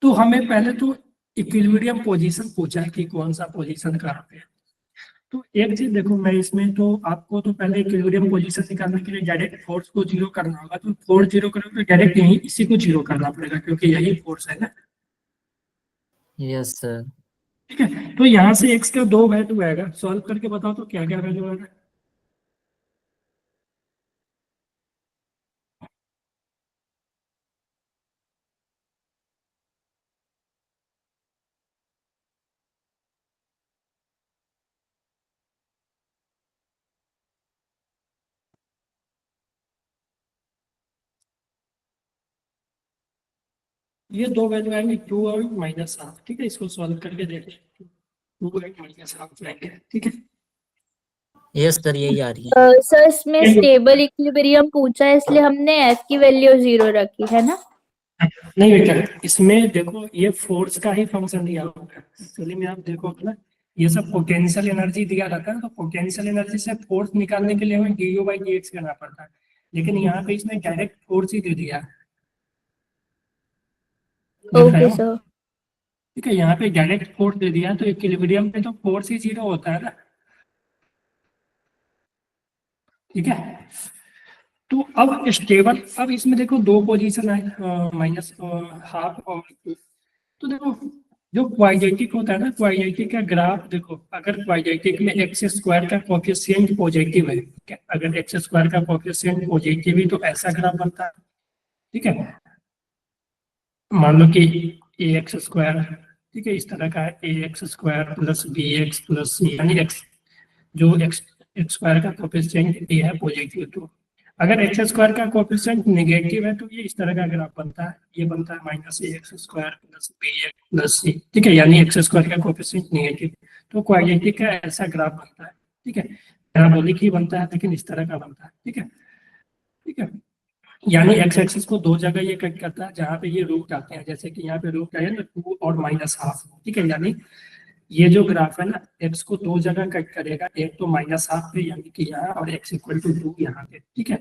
तो हमें पहले तो इक्विलिब्रियम पोजीशन पूछा है कि कौन सा पोजीशन कहाँ पे है। तो एक चीज देखो, मैं इसमें तो आपको तो पहले इक्विलिब्रियम पोजीशन निकालने के लिए डायरेक्ट फोर्स को 0 करना होगा, तो फोर्स 0 करोगे तो डायरेक्ट यही इसी को 0 करना पड़ेगा, क्योंकि यही फोर्स है ना, यस सर। ठीक है। तो यहाँ से x का 2 वैल्यू आएगा, सॉल्व करके बताओ तो क्या क्या वैल्यू आएगा। ये 2 वैल्यू आएंगे 2 और -1/2, ठीक है, इसको सॉल्व करके देखते हैं। 2 और -1/2 आएंगे, ठीक है। यस सर, यही आ रही है। सर इसमें स्टेबल इक्विलिब्रियम पूछा है इसलिए हमने f की वैल्यू 0 रखी है ना। नहीं बेटा, इसमें देखो ये फोर्स का ही फंक्शन दिया होगा एक्चुअली में, आप देखो ना ये सब पोटेंशियल एनर्जी दिया रहता है, तो पोटेंशियल एनर्जी से फोर्स निकालने के लिए हमें du/dx करना पड़ता है, लेकिन यहाँ पे इसमें डायरेक्ट फोर्स ही दे दिया है। देख रहे ओके हो? सर। ठीक है, यहाँ पे डायरेक्ट फोर्स दे दिया, तो इक्विलिब्रियम पे तो फोर्स ही 0 होता है ना, ठीक है। तो अब स्टेबल, अब इसमें देखो 2 पोजीशन है, -1/2 और 2। तो देखो जो क्वाड्रेटिक होता है ना, क्वाड्रेटिक का ग्राफ देखो, अगर क्वाड्रेटिक में x² का कोएफिशिएंट पॉजिटिव है, ठीक है, अगर x² का कोएफिशिएंट पॉजिटिव है तो ऐसा ग्राफ बनता है, ठीक है। मान लो कि ax², ठीक है, इस तरह का है ax² plus bx plus c, यानी x जो x² का कोएफिशिएंट a है पॉजिटिव, तो अगर x² का कोएफिशिएंट नेगेटिव है तो ये इस तरह का ग्राफ बनता है, ये बनता है -ax² plus bx plus c, ठीक है, यानी x² का कोएफिशिएंट नेगेटिव, तो क्वाड्रेटिक का ऐसा ग्राफ बनता है, ठीक है, पैराबोलिक ही बनता है लेकिन इस तरह का बनता है, ठीक है, ठीक है। यानी x एक्सिस को 2 जगह ये कट करता है, जहाँ पे ये रूट आते हैं, जैसे कि यहाँ पे रूट आए ना 2 और -1/2, ठीक है, यानी ये जो ग्राफ है ना x को 2 जगह कट करेगा, एक तो -1/2 पे यानी कि यहाँ, और x इक्वल टू 2 यहाँ पे, ठीक है।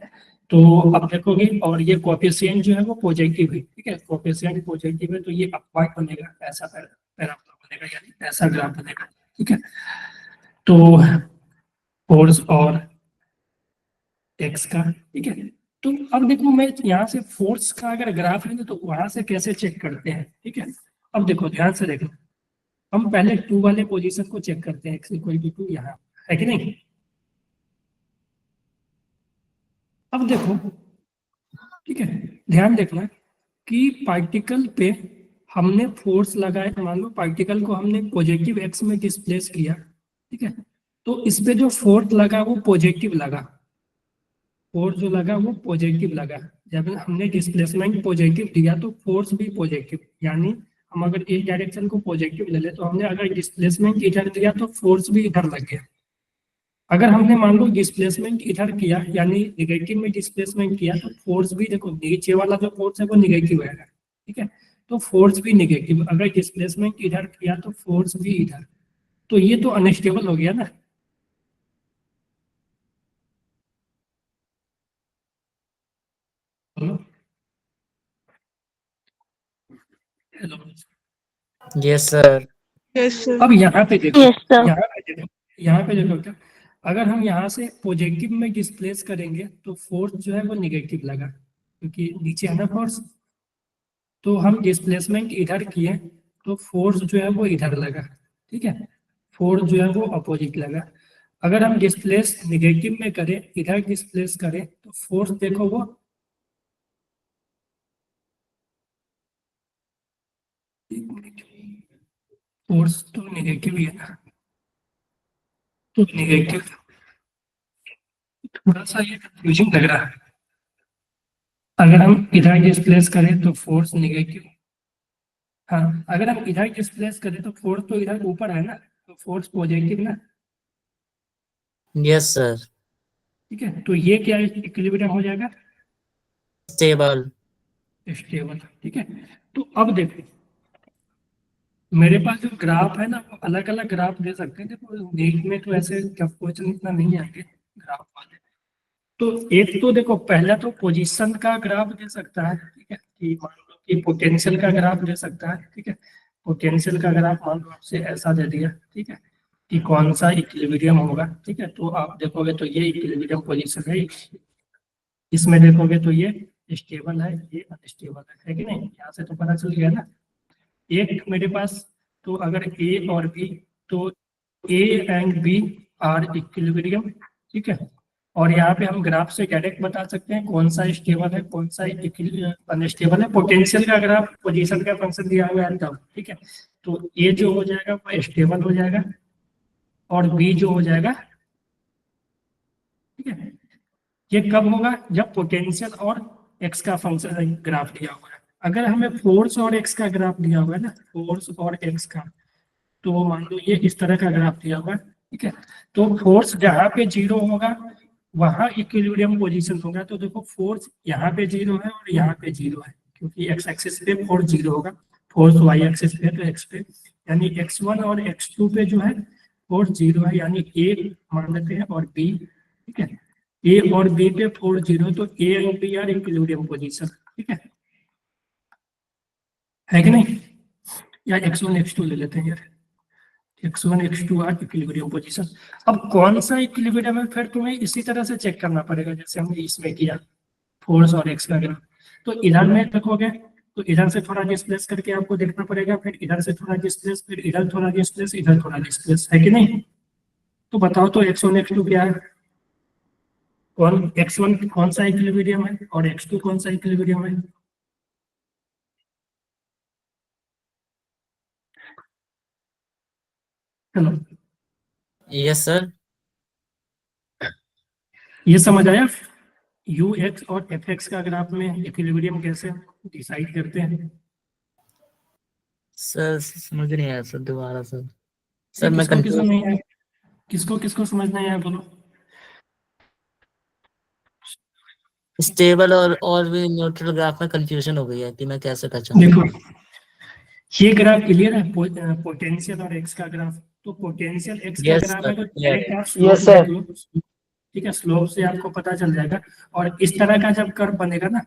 तो अब देखोगे, और ये कोएफिशिएंट जो है वो पॉजिटिव है, ठीक है, कोएफिशिएंट पॉजिटिव है तो ये अपवार्ड बनेगा, ऐसा पैराबोला बनेगा, यानी ऐसा ग्राफ बनेगा, ठीक है। तो फोर्स और x का, ठीक है। तो अब देखो मैं यहाँ से फोर्स का अगर ग्राफ है ना तो वहां से कैसे चेक करते हैं, ठीक है। अब देखो ध्यान से देखो, हम पहले 2 वाले पोजीशन को चेक करते हैं, x इक्वल टू 2 यहाँ है कि नहीं। अब देखो, ठीक है, ध्यान देखना कि पार्टिकल पे हमने फोर्स लगाया, मान लो पार्टिकल को हमने पॉजिटिव x में डिस्प्लेस किया, ठीक है, तो इस पे जो फोर्स लगा वो पॉजिटिव लगा, फोर्स जो लगा वो पॉजिटिव लगा, जब हमने डिस्प्लेसमेंट पॉजिटिव दिया तो फोर्स भी पॉजिटिव, यानी हम अगर एक डायरेक्शन को पॉजिटिव ले ले तो हमने अगर डिस्प्लेसमेंट इधर दिया तो फोर्स भी इधर लग गया। अगर हमने मान लो डिस्प्लेसमेंट इधर किया यानी निगेटिव में डिस्प्लेसमेंट किया तो फोर्स भी देखो नीचे वाला जो फोर्स है वो निगेटिव आएगा, ठीक है, तो फोर्स भी निगेटिव, अगर डिस्प्लेसमेंट इधर किया तो फोर्स भी इधर, तो ये तो अनस्टेबल हो गया ना। Hello, yes sir. Yes sir. अब यहाँ पे देखो, Yes, sir. यहाँ पे देखो क्या, अगर हम यहाँ से पॉजिटिव में डिस्प्लेस करेंगे तो फोर्स जो है वो निगेटिव लगा, क्योंकि नीचे है ना फोर्स, तो हम डिस्प्लेसमेंट इधर किए तो फोर्स जो है वो इधर लगा, ठीक है। फोर्स जो है वो अपोजिट लगा। अगर हम डिस्प्लेस निगेटिव में करें, इधर डिस्प्लेस करें, तो फोर्स देखो वो फोर्स तो नेगेटिव ही है ना, तो नेगेटिव थोड़ा सा ये कंफ्यूजिंग लग रहा है। अगर हम इधर डिस्प्लेस करें तो फोर्स नेगेटिव, हाँ अगर हम इधर डिस्प्लेस करें तो फोर्स तो इधर ऊपर है ना, तो फोर्स पॉजिटिव ना। Yes sir. ठीक है, तो ये क्या इक्विलिब्रियम हो जाएगा, स्टेबल। स्टेबल। ठीक है, तो अब देखो मेरे पास जो ग्राफ है ना, वो अलग अलग ग्राफ दे सकते हैं। देखो नीट में तो ऐसे क्वेश्चन इतना नहीं आएंगे ग्राफ वाले। तो एक तो देखो पहला तो पोजीशन का ग्राफ दे सकता है, ठीक है, कि मान लो कि पोटेंशियल का ग्राफ दे सकता है। ठीक है, पोटेंशियल का ग्राफ मान लो आपसे ऐसा दे दिया, ठीक है, कि कौन सा इक्विलिब्रियम होगा। ठीक है, तो आप देखोगे तो ये इक्विलिब्रियम पोजीशन है, इसमें देखोगे तो ये स्टेबल है, ये अनस्टेबल है कि नहीं, यहाँ से तो पता चल गया ना। एक मेरे पास तो अगर ए और बी, तो A and B are equilibrium. ठीक है, और यहाँ पे हम ग्राफ से डायरेक्ट बता सकते हैं कौन सा स्टेबल है कौन सा अनस्टेबल है। पोटेंशियल का ग्राफ पोजीशन का फंक्शन दिया हुआ है तब। ठीक है, तो ए जो हो जाएगा वो स्टेबल हो जाएगा और बी जो हो जाएगा, ठीक है, ये कब होगा, जब पोटेंशियल और एक्स का फंक्शन ग्राफ दिया हुआ है। अगर हमें फोर्स और एक्स का ग्राफ दिया हुआ है ना, फोर्स और एक्स का, तो मान लो ये इस तरह का ग्राफ दिया हुआ है। ठीक है, तो फोर्स जहाँ पे जीरो होगा वहां इक्विलिब्रियम पोजीशन होगा। तो देखो फोर्स यहाँ पे जीरो है और यहाँ पे जीरो है, क्योंकि एक्स एक्सिस पे फोर्स जीरो होगा, फोर्स वाई एक्सिस पे तो एक्स पे, यानी x1 और x2 पे जो है फोर्स जीरो है, यानी ए मान लेते हैं और बी। ठीक है, ए और बी पे फोर्स जीरो, तो ए और बी आर इक्विलिब्रियम पोजीशन। ठीक है कि नहीं, या x1 x2 ले लेते हैं यार, x1 x2 are equilibrium position. अब कौन सा इक्विलिब्रियम है फिर तुम्हें इसी तरह से चेक करना पड़ेगा जैसे हमने इसमें किया, फोर्स और एक्स का ग्राफ। तो इधर में देखोगे तो इधर से थोड़ा डिस्प्लेस करके आपको देखना पड़ेगा, फिर इधर से थोड़ा डिस्प्लेस, फिर इधर थोड़ा डिस्प्लेस, इधर थोड़ा डिस्प्लेस, है कि नहीं। तो बताओ तो x1 x2 क्या है, कौन x1 कौन सा इक्विलिब्रियम है और x2 कौन सा इक्विलिब्रियम है। चलो यस सर। ये समझ आया, यू एक्स और एफ एक्स का ग्राफ में इक्विलिब्रियम कैसे डिसाइड करते हैं। सर समझ नहीं आया सर, दोबारा सर। सर मैं किसको किसको कंफ्यूज। नहीं आया, किसको किसको समझ नहीं आया बोलो। स्टेबल और भी न्यूट्रल ग्राफ में कंफ्यूजन हो गई है कि मैं कैसे पहचानूं। देखो ये ग्राफ क्लियर है, पोटेंशियल और एक्स का ग्राफ। तो पोटेंशियल एक्स का यस ग्राफ सर, है तो क्लियर। डायरेक्ट आप Yes, स्लोप sir. देख लो। ठीक है, स्लोप से आपको पता चल जाएगा। और इस तरह का जब कर्व बनेगा ना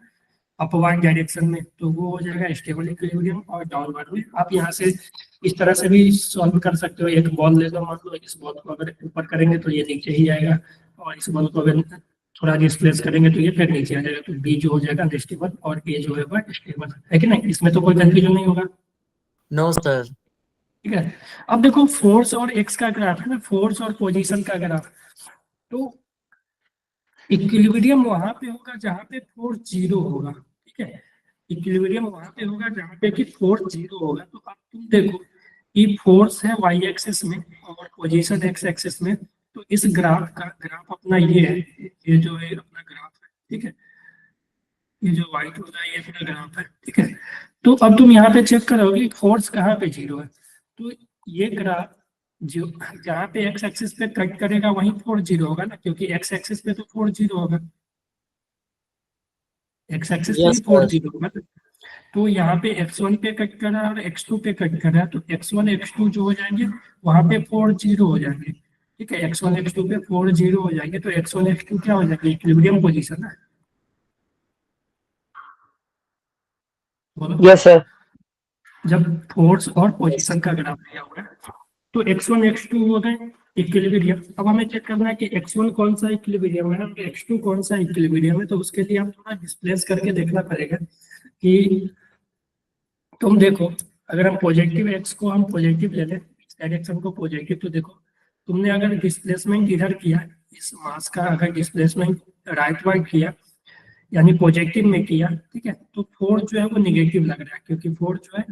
अपवर्ड डायरेक्शन में, तो वो हो जाएगा स्टेबल इक्विलिब्रियम। और डाउनवर्ड में आप यहाँ से इस तरह से भी सॉल्व कर सकते हो। एक बॉल ले लो, मान लो इस बॉल को अगर ऊपर करेंगे तो ये नीचे ही जाएगा, और इस बॉल को अगर थोड़ा डिस्प्लेस करेंगे तो ये फिर नीचे आ जाएगा। तो बी जो हो जाएगा अनस्टेबल और ए जो है वह स्टेबल, है कि नहीं, इसमें तो कोई कंफ्यूजन नहीं होगा। No sir. ठीक है, अब देखो फोर्स और एक्स का ग्राफ है ना, फोर्स और पोजीशन का ग्राफ। तो इक्विलिब्रियम वहां पे होगा जहां पे फोर्स जीरो होगा। ठीक है, इक्विलिब्रियम वहां पे होगा जहां पे कि फोर्स जीरो होगा। तो अब तुम देखो कि फोर्स है वाई एक्सिस में और पोजीशन एक्स एक्सिस में। तो इस ग्राफ का ग्राफ अपना ये है, ये जो है अपना ग्राफ है। ठीक है, ये जो व्हाइट हो रहा है ये अपना ग्राफ है। ठीक है, तो अब तुम यहाँ पे चेक करोगे फोर्स कहाँ पे जीरो है। तो ये ग्राफ जो जहाँ पे एक्स एक्सिस पे कट करेगा वहीं फोर्स जीरो होगा ना, क्योंकि एक्स एक्सिस पे तो फोर्स जीरो होगा, एक्स एक्सिस पे ही यस फोर्स सर। जीरो होगा। तो यहाँ पे x1 पे कट कर रहा है और x2 पे कट कर रहा है, तो x1 x2 जो हो जाएंगे वहां पे फोर्स जीरो हो जाएंगे। ठीक है, x1 x2 पे फोर्स जीरो हो जाएंगे, तो x1 x2 क्या हो जाएंगे, इक्विलिब्रियम पोजीशन है। बोलो, Yes, sir. जब फोर्स और पोजीशन का ग्राफ दिया हुआ है तो x1 x2 हो गए इक्विलिब्रियम। अब हमें चेक करना है कि x1 कौन सा इक्विलिब्रियम है और x2 कौन सा इक्विलिब्रियम है। तो उसके लिए हम थोड़ा डिस्प्लेस करके देखना पड़ेगा कि तुम देखो, अगर हम पॉजिटिव एक्स को हम पॉजिटिव ले लें, डायरेक्शन को पॉजिटिव, तो देखो तुमने अगर डिस्प्लेसमेंट इधर किया, इस मास का अगर डिस्प्लेसमेंट राइटवर्ड किया यानी पॉजिटिव में किया, ठीक है, तो फोर्स जो है वो निगेटिव लग रहा है, क्योंकि फोर्स जो है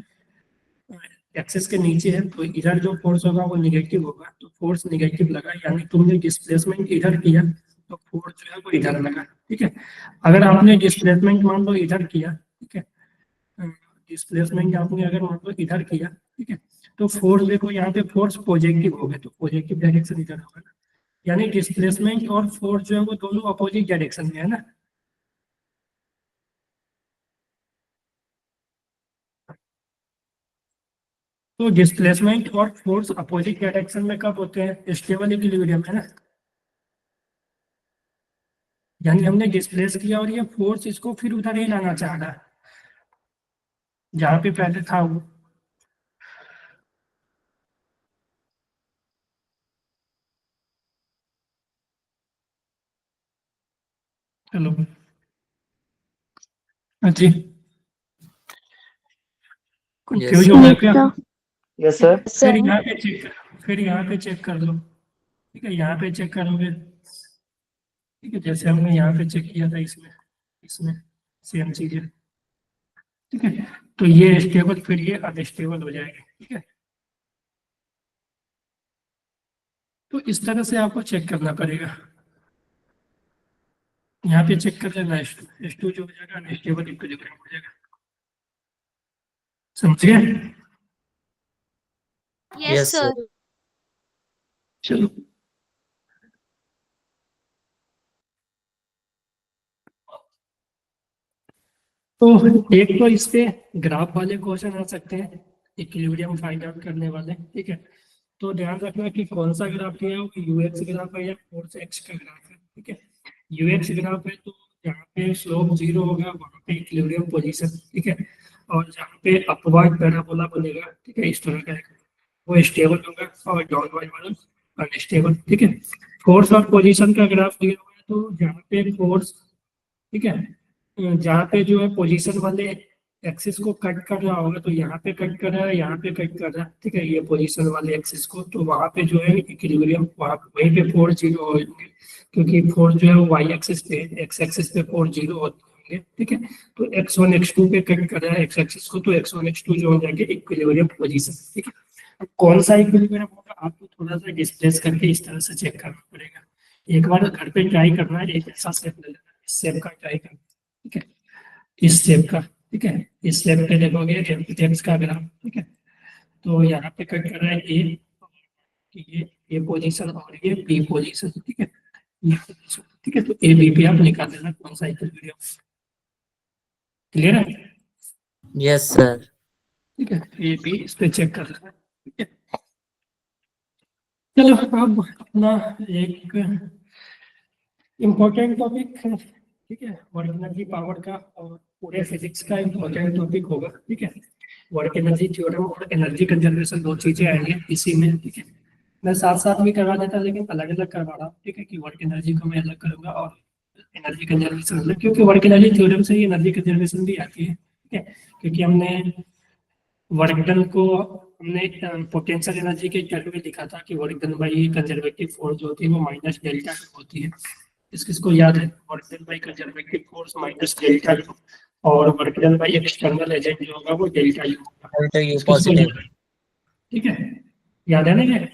एक्सिस के नीचे है, तो इधर जो फोर्स होगा वो निगेटिव होगा, तो फोर्स निगेटिव लगा, यानी तुमने डिस्प्लेसमेंट इधर किया तो फोर्स जो है वो इधर लगा, ठीक है। अगर आपने डिस्प्लेसमेंट मान लो इधर किया, ठीक है, डिस्प्लेसमेंट आपने अगर मान लो इधर किया, ठीक है, तो फोर्स देखो यहाँ पे फोर्स पॉजिटिव हो गया, तो पॉजिटिव डायरेक्शन इधर होगा ना, यानी डिस्प्लेसमेंट और फोर्स जो है वो दोनों अपोजिट डायरेक्शन में है ना। तो डिस्प्लेसमेंट और फोर्स अपोजिट डायरेक्शन में कब होते हैं? स्टेबल इक्विलिब्रियम है ना, यानी हमने डिस्प्लेस किया और ये फोर्स इसको फिर उधर ही लाना चाह रहा है जहाँ पे पहले था वो। चलो जी, कंफ्यूज हो गया क्या? Yes sir. फिर यहाँ पे चेक कर, फिर यहाँ पे चेक कर लो, ठीक है, यहाँ पे चेक करोगे, ठीक है, जैसे हमने यहाँ पे चेक किया था, इसमें इसमें सेम चीज है, ठीक है, तो ये स्टेबल फिर ये अनस्टेबल हो जाएगा, ठीक है। तो इस तरह से आपको चेक करना पड़ेगा, यहाँ पे चेक कर लेना, S2 जो हो जाएगा अनस्टेबल इक्विलिब्रियम हो जाएगा, समझिए। Yes sir. चलो तो एक तो इस पे ग्राफ वाले क्वेश्चन आ सकते हैं, इक्विलिब्रियम फाइंड आउट करने वाले, ठीक है। तो ध्यान रखना कि कौन सा ग्राफ दिया है, वो यूएक्स ग्राफ है या फोर्स एक्स का ग्राफ है, ठीक है। यूएक्स ग्राफ है तो जहाँ पे स्लोप 0 होगा वहाँ पे इक्विलिब्रियम पोजीशन, ठीक है, और जहाँ पे अपवर्ड पैराबोला बनेगा, ठीक है, इस तरह का वो स्टेबल होगा, और डाउनवर्ड वाला अनस्टेबल, ठीक है। फोर्स और पोजीशन का ग्राफ दिया हुआ है, तो जहाँ पे फोर्स, ठीक है, जहाँ पे जो है पोजीशन वाले एक्सिस को कट कर रहा होगा, तो यहाँ पे कट कर रहा है, यहाँ पे कट कर रहा है, ठीक है, ये पोजीशन वाले एक्सिस को, तो वहाँ पे जो है इक्विलिब्रियम, वहीं पे फोर्स 0 होंगे, क्योंकि फोर्स जो है वो वाई एक्सिस पे, एक्स एक्सिस पे फोर्स 0 होंगे, ठीक है। तो x1 x2 पे कट कर रहा है एक्स एक्सिस को, तो x1 x2 जो हो जाएंगे इक्विलिब्रियम पोजीशन, ठीक है। अब कौन सा इक्विलिब्रियम होगा आपको थोड़ा सा डिस्प्लेस करके इस तरह से चेक करना पड़ेगा, एक बार घर पे ट्राई करना है, एक ऐसा शेप ले लेना, इस शेप का ट्राई करना, ठीक है, इस शेप का, ठीक है, इस शेप पे देखोगे एक्स का ग्राफ, ठीक है, तो यहाँ पे कट कर रहा है ए, ये पोजीशन और ये बी पोजीशन, ठीक है, ये पोजीशन, ठीक है, तो ए बी पे आप निकाल देना कौन सा इक्विलिब्रियम, क्लियर है? Yes sir. ठीक है, ए बी इस पे चेक कर लेना, ठीक है। चलो अब अपना एक इम्पोर्टेंट टॉपिक, ठीक है, वर्क एनर्जी पावर का और पूरे फिजिक्स का इम्पोर्टेंट टॉपिक होगा, ठीक है। वर्क एनर्जी थ्योरम और एनर्जी कंजर्वेशन दो चीजें आएंगी इसी में, ठीक है। मैं साथ साथ भी करवा देता लेकिन अलग अलग करवा रहा हूँ, ठीक है, कि वर्क एनर्जी को मैं अलग करूंगा और एनर्जी कंजर्वेशन अलग, क्योंकि वर्क एनर्जी थ्योरम से ही एनर्जी कंजर्वेशन भी आती है, ठीक है, क्योंकि हमने वर्क डन को हमने पोटेंशियल एनर्जी के टर्म में लिखा था कि work done by conservative force जो होती है वो माइनस डेल्टा होती है, किसको याद है? Work done by conservative force minus delta U, और work done by external agent जो होगा वो डेल्टा यू होगा, तो ये किसको पॉजिटिव। याद है? ठीक है, याद है ना ये?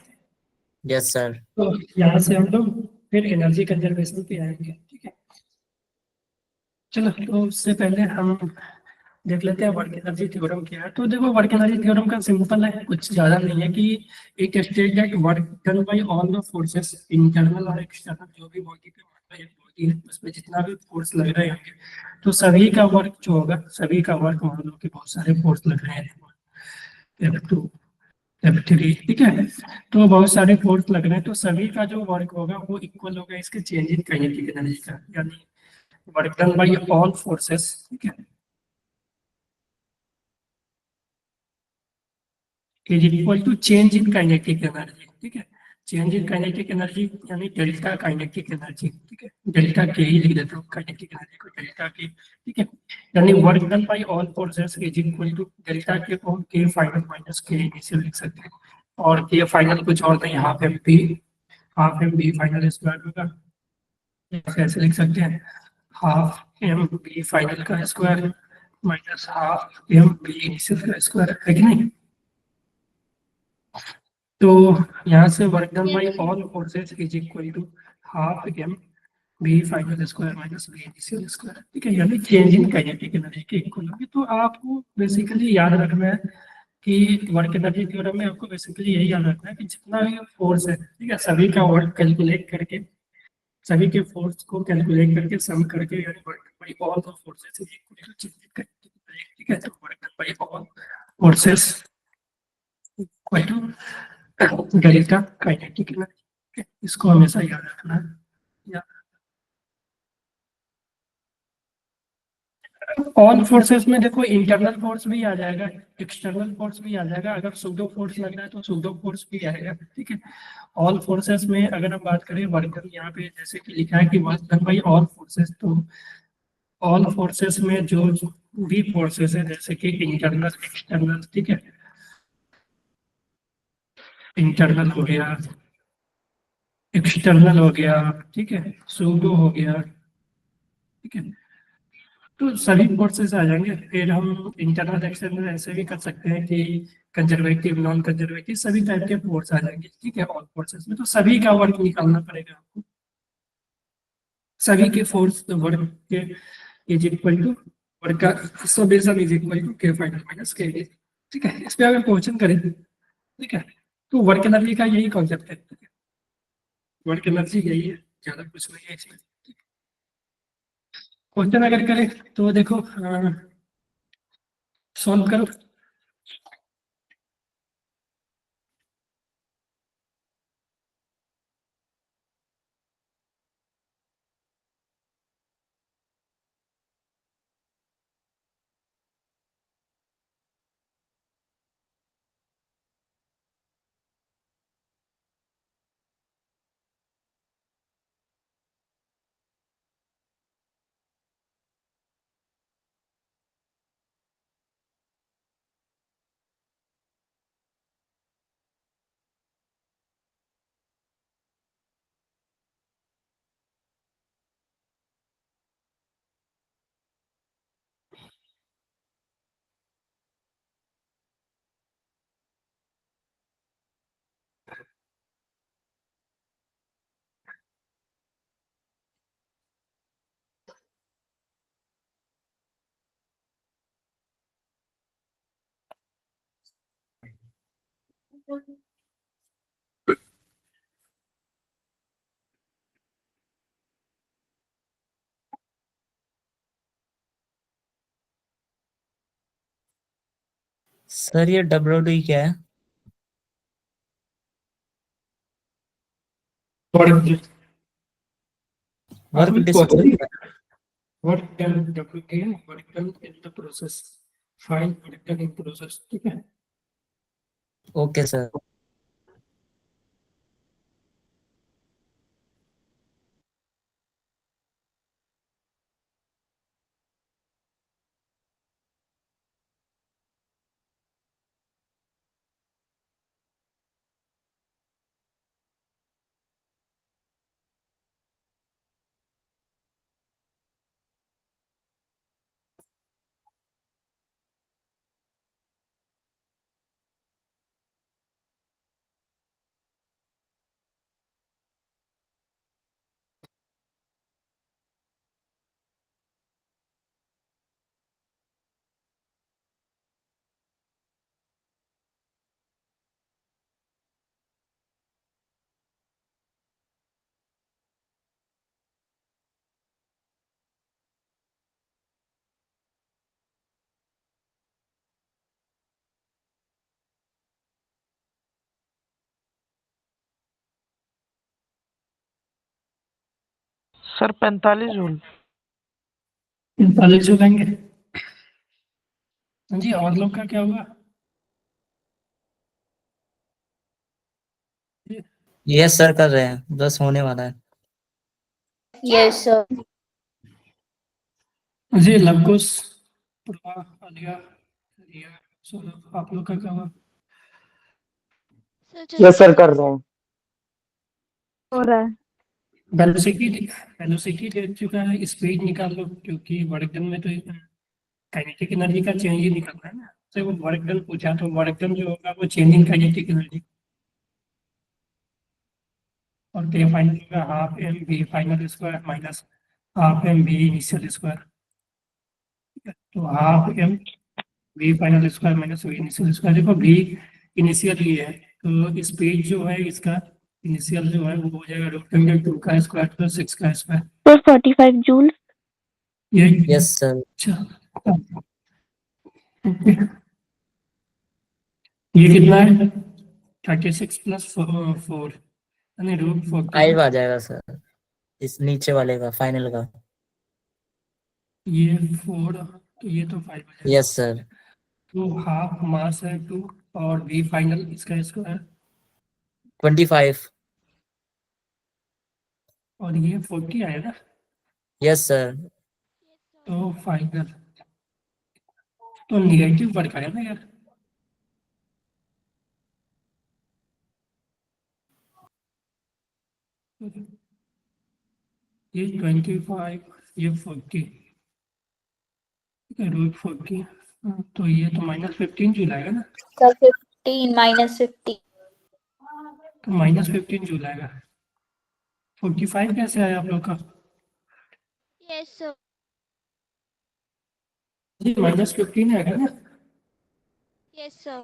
Yes sir. तो यहाँ से हम लोग फिर एनर्जी कंजर्वेशन पे आएंगे, ठीक है। चलो तो उससे पहले हम देख लेते हैं वर्क एनर्जी थ्योरम क्या है। तो देखो वर्क एनर्जी थ्योरम का सिंपल है, कुछ ज्यादा नहीं है, कि एक state that work done by all the forces internal और एक्सटर्नल, जो भी बॉडी पे बॉडी है उसमें जितना भी फोर्स लग रहे होंगे, तो सभी का वर्क जो होगा, सभी का वर्क, मान लो कि बहुत सारे फोर्स लग रहे हैं F2 F3, ठीक है, तो बहुत सारे फोर्स लग रहे हैं, तो सभी का जो वर्क होगा वो इक्वल होगा इसके चेंज इन काइनेटिक एनर्जी का, यानी work done by all forces, ठीक है, is equal to change in kinetic energy, ठीक है। चेंज इन काइनेटिक एनर्जी यानी डेल्टा काइनेटिक एनर्जी, ठीक है, डेल्टा के ही लिख देता हूँ काइनेटिक एनर्जी को, डेल्टा के, ठीक है, यानी work done by all forces is equal to delta K और के फाइनल माइनस के इनिशियल लिख सकते हैं, और ये फाइनल कुछ और नहीं, half M B final square होगा। ऐसे लिख सकते हैं, हाफ एम बी फाइनल का square minus half M B initial का स्क्वायर, है कि नहीं? तो यहाँ से work done by all forces is equal to half M B final square minus v initial square, ठीक है, यानी चेंज इन काइनेटिक एनर्जी के इक्वल होगी। तो आपको बेसिकली याद रखना है कि वर्क एनर्जी थ्योरम में आपको बेसिकली यही याद रखना है कि जितना भी फोर्स है, ठीक है, सभी का वर्क कैलकुलेट करके, सभी के फोर्स को कैलकुलेट करके सम करके, यानी work by all the forces is equal to change in kinetic energy, ठीक है। तो work done by all forces equal to delta kinetic energy, इसको हमेशा याद रखना है। ऑल फोर्सेस में देखो इंटरनल फोर्स भी आ जाएगा, एक्सटर्नल फोर्स भी आ जाएगा, अगर सूडो फोर्स लग रहा है तो सूडो फोर्स भी आएगा, ठीक है। ऑल फोर्सेस में अगर हम बात करें वर्क डन, यहाँ पे जैसे कि लिखा है कि work done by all forces, तो ऑल फोर्सेस में जो भी फोर्सेस है जैसे कि इंटरनल एक्सटर्नल, ठीक है, इंटरनल हो गया, एक्सटर्नल हो गया, ठीक है, सूडो हो गया, ठीक है, तो सभी फोर्सेस आ जाएंगे। फिर हम इंटरनल एक्सटर्नल ऐसे भी कर सकते हैं कि कंजर्वेटिव नॉन कंजर्वेटिव सभी टाइप के फोर्स आ जाएंगे, ठीक है, ऑल फोर्सेस में। तो सभी का वर्क निकालना पड़ेगा आपको, सभी के फोर्स वर्क के इज इक्वल टू वर्क का समेशन इज इक्वल टू के फाइनल माइनस के, ठीक है। इस पे अगर क्वेश्चन करें, ठीक है, तो वर्क एनर्जी का यही कॉन्सेप्ट है, वर्क एनर्जी यही है, ज्यादा कुछ नहीं है इसमें। क्वेश्चन अगर करें तो देखो सॉल्व करो। सर ये WD क्या है? Work work displacement. Work done W work done in the process, find work done in process, ठीक है। Okay sir. Sir 45 joule. 45 हो जाएंगे जी। और लोग का क्या हुआ? यस सर कर रहे हैं, बस होने वाला है। Yes sir. जी लवकुश, प्रभा, आलिया, रिया, सौरभ, आप लोग का क्या हुआ? यस सर कर रहे हैं। हो रहा है। वेलोसिटी दे चुका है, स्पीड निकाल लो, क्योंकि वर्क डन में तो काइनेटिक एनर्जी का चेंज ही निकलना है ना। तो वो वर्क डन पूछा, तो वर्क डन जो होगा वो चेंजिंग काइनेटिक एनर्जी, और के फाइनल होगा half M B final square minus half M B initial square. तो half M B final square minus V initial square. देखो बी इनिशियल ये है, तो स्पीड जो है इसका इनिशियल जो है वो हो जाएगा √2 का स्क्वायर प्लस 6 का स्क्वायर। Sir 45 joule. ये यस सर। अच्छा, ओके। ये कितना है? 36 प्लस 4 यानी √40। 5 आ जाएगा सर, इस नीचे वाले का, फाइनल का। ये 4, तो ये तो 5 आ जाएगा। Yes sir. तो हाफ मास है 2, और बी फाइनल इसका स्क्वायर, 25। और ये 40 आएगा। Yes sir. तो फाइनल तो निगेटिव वर्क आएगा ना यार। ये 25, ये 40, √40, तो ये तो -15 जूल आएगा ना। सर 15 -15। तो -15 जूल आएगा। 45 कैसे आया आप लोग का? Yes sir. जी -15 आएगा ना। Yes sir.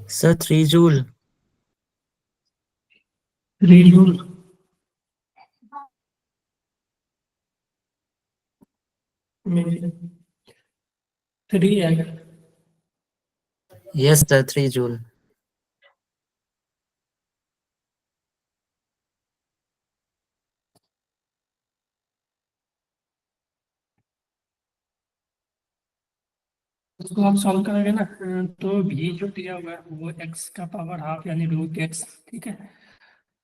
Sir 3 joule. 3 joule में 3 आएगा। Yes sir 3 joule. उसको आप सॉल्व करोगे ना, तो भी जो दिया हुआ है वो x का पावर हाफ यानी √x, ठीक है।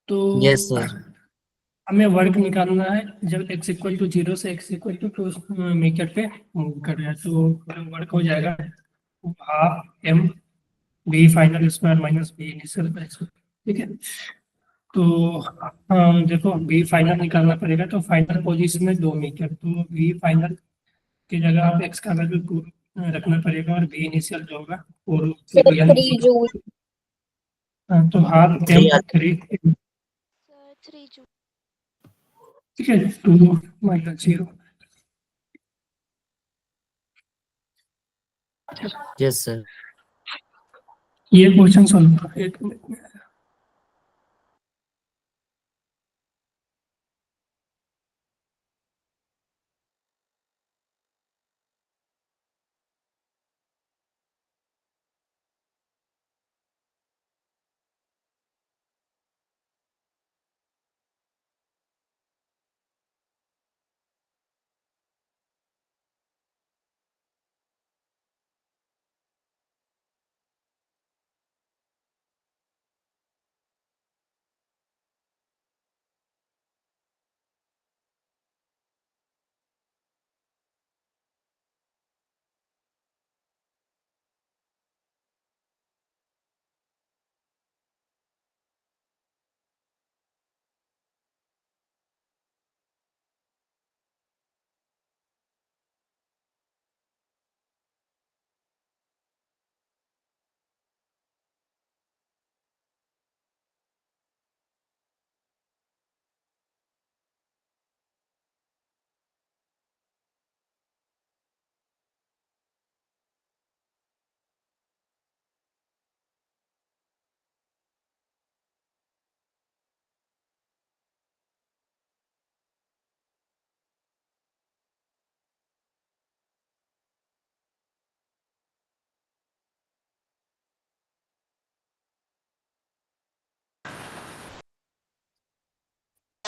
तो यस सर। हमें वर्क निकालना है जब x इक्वल टू 0 से x इक्वल टू 2 मीटर पे मूव कर रहा है, तो वर्क हो जाएगा half M B final square minus v initial square, ठीक है। तो देखो बी फाइनल निकालना पड़ेगा, तो फाइनल पोजीशन में 2 मीटर, तो बी फाइनल की जगह आप एक्स का वैल्यू रखना पड़ेगा, और बी इनिशियल जो होगा वो सर यानी 3 जूल। तो हाफ एम 3, सर 3 जूल। ठीक है, 2 - 0। Yes sir. ये क्वेश्चन सॉल्व एक मिनट में।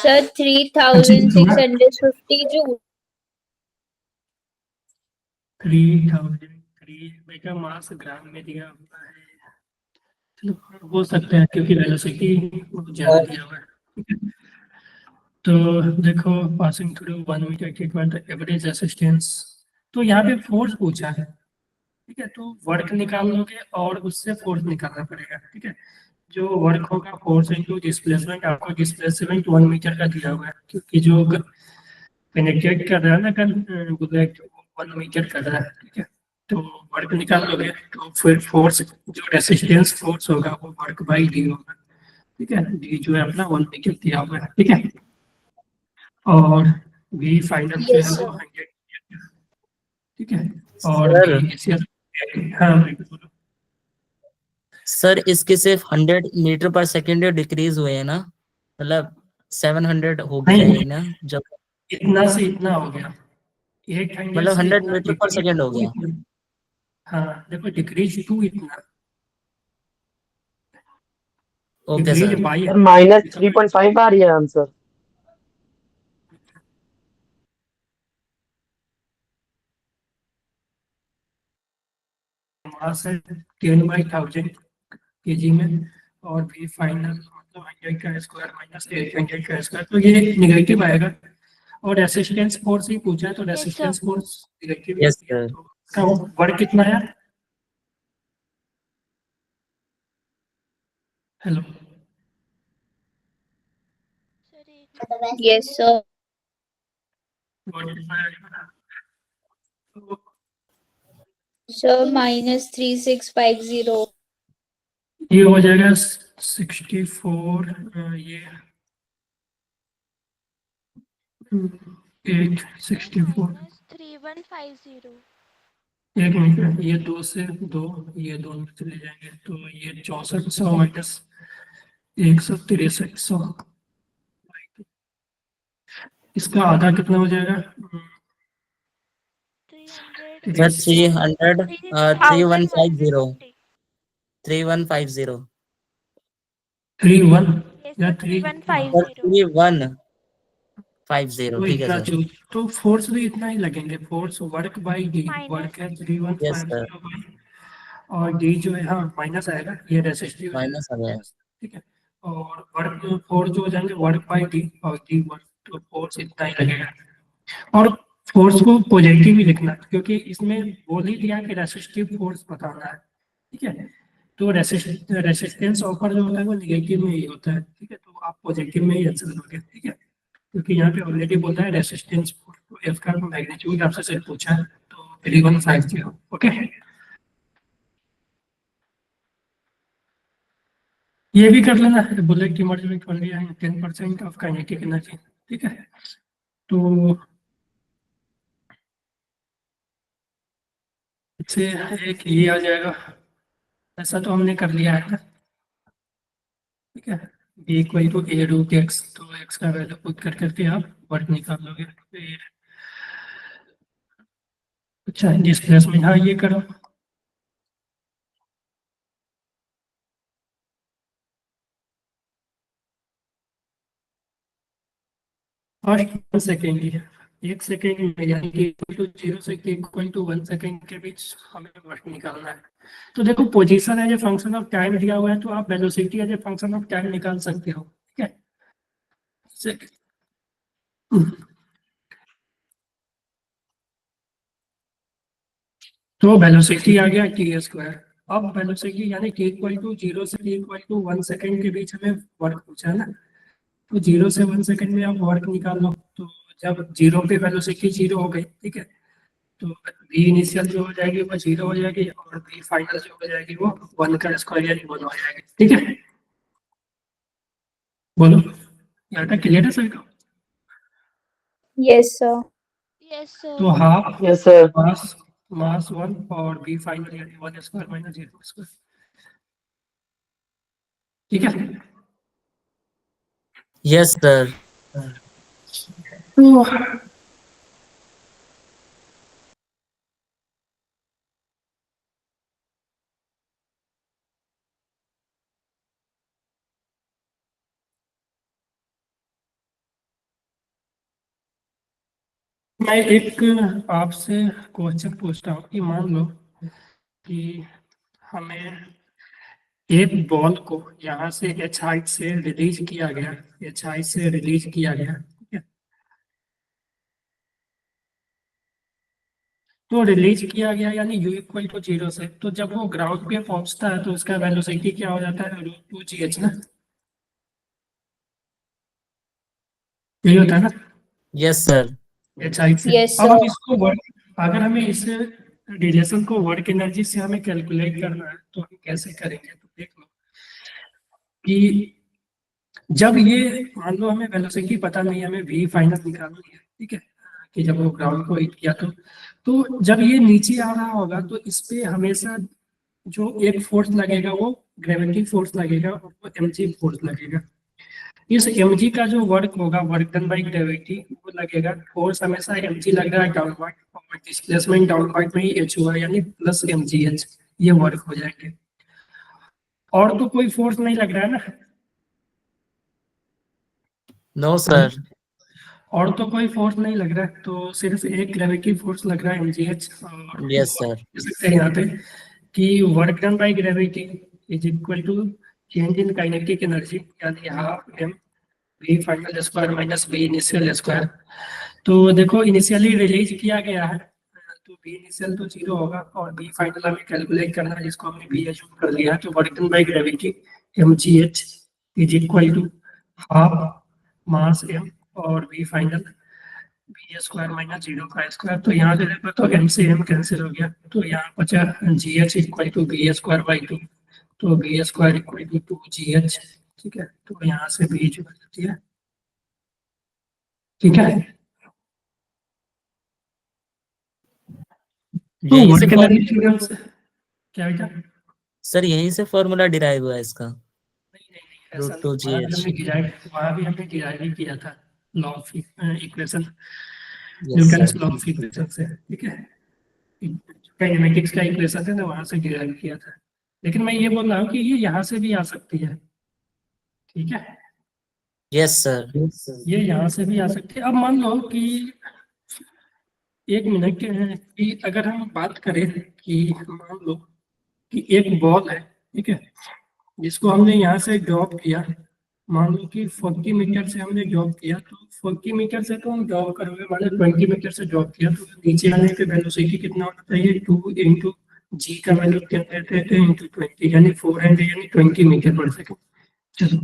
Sir, 3650 joule. 3003 बेटा मास ग्राम में दिया हुआ है। चलो हो सकता है क्योंकि वेलोसिटी बहुत ज्यादा दिया हुआ है। तो देखो पासिंग थ्रू 1 मीटर के बाद एवरेज रेसिस्टेंस, तो यहाँ पे फोर्स पूछा है, ठीक है, तो वर्क निकाल लोगे और उससे फोर्स निकालना पड़ेगा, ठीक है। जो वर्क होगा फोर्स इंटू डिस्प्लेसमेंट, आपको डिस्प्लेसमेंट 1 मीटर का दिया हुआ है क्योंकि जो पेनिट्रेट कर रहा है ना बुलेट 1 मीटर कर रहा है, ठीक है। तो वर्क निकाल लोगे तो फिर फोर्स जो रेसिस्टेंस फोर्स होगा वो वर्क बाई डी होगा, ठीक है। डी जो है अपना 1 मीटर दिया हुआ है, ठीक है। और वी फाइनल जो Yes, है sir. वो 100, ठीक है। और सर वी इनिशियल, हाँ बोलो। सर इसके सिर्फ 100 मीटर पर सेकेंड डिक्रीज हुए हैं ना, मतलब 700 हो गया नहीं है ना, जब इतना से इतना हो गया, 800 मतलब से 100 इतना मीटर पर डिक्रीज सेकेंड हो टू गया। इतना, हाँ देखो डिक्रीज टू इतना, okay decrease sir. By sir -3.5 आ रही है आंसर। मास है 10/1000 केजी में, और वी फाइनल मतलब 100 का स्क्वायर माइनस 800 का स्क्वायर, तो ये निगेटिव आएगा। और रेसिस्टेंस फोर्स ही पूछा है तो रेसिस्टेंस फोर्स निगेटिव ही यस होती है, सर। तो इसका वर्क कितना है? Hello, Yes, sir. वर्क कितना है? तो Sir, -3650. ये हो जाएगा 64, ये 864, 3150। एक मिनट, ये 2 से 2, ये दोनों चले जाएंगे तो ये 6400 माइनस 16300, इसका आधा कितना हो जाएगा? 300 सर 300 3150 3150। 3150 31 Yes, या sir, 3, सर 3150। 3150, तो ठीक है इतना सर। चूज, तो फोर्स भी इतना ही लगेंगे, force work by D, minus work है 3150 यस सर, बाई, और डी जो है हाँ माइनस आएगा, ये रेसिस्टिव है, माइनस आ गया। ठीक है। और वर्क फोर्स जो हो जाएंगे वर्क बाई डी और डी वर्क, तो फोर्स इतना ही लगेगा। और फोर्स को पॉजिटिव ही लिखना क्योंकि इसमें बोल ही दिया कि रेसिस्टिव फोर्स बताना है, ठीक है। तो रेसिस्टेंस ऑफर जो होता है वो निगेटिव में ही होता है, ठीक है, तो आप पॉजिटिव में ही आंसर दोगे, ठीक है। क्योंकि यहाँ पे ऑलरेडी बोलता है रेसिस्टेंस फोर्स, तो एफ का मैग्नीट्यूड आपसे सिर्फ पूछा है, तो 3150, ओके। ये भी कर लेना, बुलेट इमर्जमेंट बन गया है 10% ऑफ काइनेटिक एनर्जी, ठीक है। तो इससे एक ये आ जाएगा, ऐसा तो हमने कर लिया है ना, ठीक है। V equal to a root x, तो एक्स का वैल्यू पुट कर करके आप वर्क निकाल लोगे फिर। अच्छा डिस्प्लेसमेंट, हाँ ये करो, फर्स्ट 1 सेकेंड ही है, 1 सेकेंड में यानी कि इक्वल टू 0 से इक्वल टू 1 सेकेंड के बीच हमें वर्क निकालना है। तो देखो position as a function of time दिया हुआ है तो आप velocity as a function of time निकाल सकते हो, ठीक है। तो वेलोसिटी आ गया टी स्क्वायर। अब वेलोसिटी यानी टी इक्वल टू 0 से टी इक्वल टू 1 सेकेंड के बीच हमें वर्क पूछा है ना, तो 0 से 1 सेकेंड में आप वर्क निकाल लो, तो जब 0 पे वेलोसिटी 0 हो गई, ठीक है, तो वी इनिशियल जो हो जाएगी वो 0 हो जाएगी और वी फाइनल जो हो जाएगी वो 1 का स्क्वायर यानी 1 हो जाएगी, ठीक है। बोलो यहाँ तक क्लियर है सर का? Yes, sir. Yes, sir. तो हाफ यस सर। मास, मास 1 और वी फाइनल यानी 1 स्क्वायर माइनस 0 स्क्वायर, ठीक है। Yes sir. तो मैं एक आपसे क्वेश्चन पूछता हूँ कि मान लो कि हमें एक बॉल को यहाँ से एच हाइट से रिलीज किया गया, एच हाइट से रिलीज किया गया, ठीक है। तो रिलीज किया गया यानी u इक्वल टू 0 से, तो जब वो ग्राउंड पे पहुंचता है तो उसका वेलोसिटी क्या हो जाता है, √2gh ना, यही होता है ना, यस सर। एच हाइट से। Yes, अब हम sir. इसको वर्क, अगर हमें इस रिलेशन को वर्क एनर्जी से हमें कैलकुलेट करना है तो हम कैसे करेंगे, तो देख लो कि जब ये मान लो हमें वेलोसिटी पता नहीं है, हमें v फाइनल निकालनी है, ठीक है, कि जब वो ग्राउंड को हिट किया तो जब ये नीचे आ रहा होगा तो इस पे हमेशा जो एक फोर्स लगेगा वो ग्रेविटी फोर्स लगेगा और वो mg फोर्स लगेगा। इस mg का जो वर्क होगा, वर्क डन बाई ग्रेविटी, वो लगेगा, फोर्स हमेशा mg लग रहा है डाउनवर्ड और डिस्प्लेसमेंट डाउनवर्ड में ही h हुआ यानी प्लस mgh, ये वर्क हो जाएंगे। और तो कोई फोर्स नहीं लग रहा है ना, नो सर। और तो कोई फोर्स नहीं लग रहा है, तो सिर्फ एक ग्रेविटी फोर्स लग रहा है mgh। और यस सर। लिख सकते हैं यहाँ पे कि work done by gravity is equal to change in kinetic energy यानी half m v final square minus v initial square. तो देखो इनिशियली रिलीज किया गया है तो v इनिशियल तो 0 होगा और v फाइनल हमें कैलकुलेट करना है जिसको हमने v अज्यूम कर लिया है, तो work done by gravity mgh is equal to half mass m और v final v square minus 0 का स्क्वायर। तो यहाँ से देखो तो m से m कैंसिल हो गया, तो यहाँ बचा gh equal to v square by 2, तो v square equal to 2gh, ठीक है। तो यहाँ से v जो बचती है, ठीक है। तो यही से वर्क एनर्जी थ्योरम से क्या बेटा, सर यही से फॉर्मूला डिराइव हुआ है इसका, ऐसा रूट नहीं, टू जी वहाँ भी एच। हमने डिराइव, वहाँ भी हमने डिराइव ही किया था law of equation, yes Newton's sir. Law of equation से, ठीक है। काइनेमेटिक्स का इक्वेशन है ना, वहाँ से डिराइव किया था। लेकिन मैं ये बोल रहा हूँ कि ये यहाँ से भी आ सकती है, ठीक है, यस सर। ये यहाँ से भी आ सकती है। अब मान लो कि एक मिनट कि अगर हम बात करें कि मान लो कि एक बॉल है, ठीक है, जिसको हमने यहाँ से ड्रॉप किया, मान लो कि 40 मीटर से हमने ड्रॉप किया, तो 40 मीटर से तो हम ड्रॉप करोगे, मान लो 20 मीटर से ड्रॉप किया तो नीचे आने पे वेलोसिटी कितना होना चाहिए, 2 इंटू जी का वैल्यू क्या देते थे इंटू 20 यानी 400 यानी 20 मीटर पर सेकंड। चलो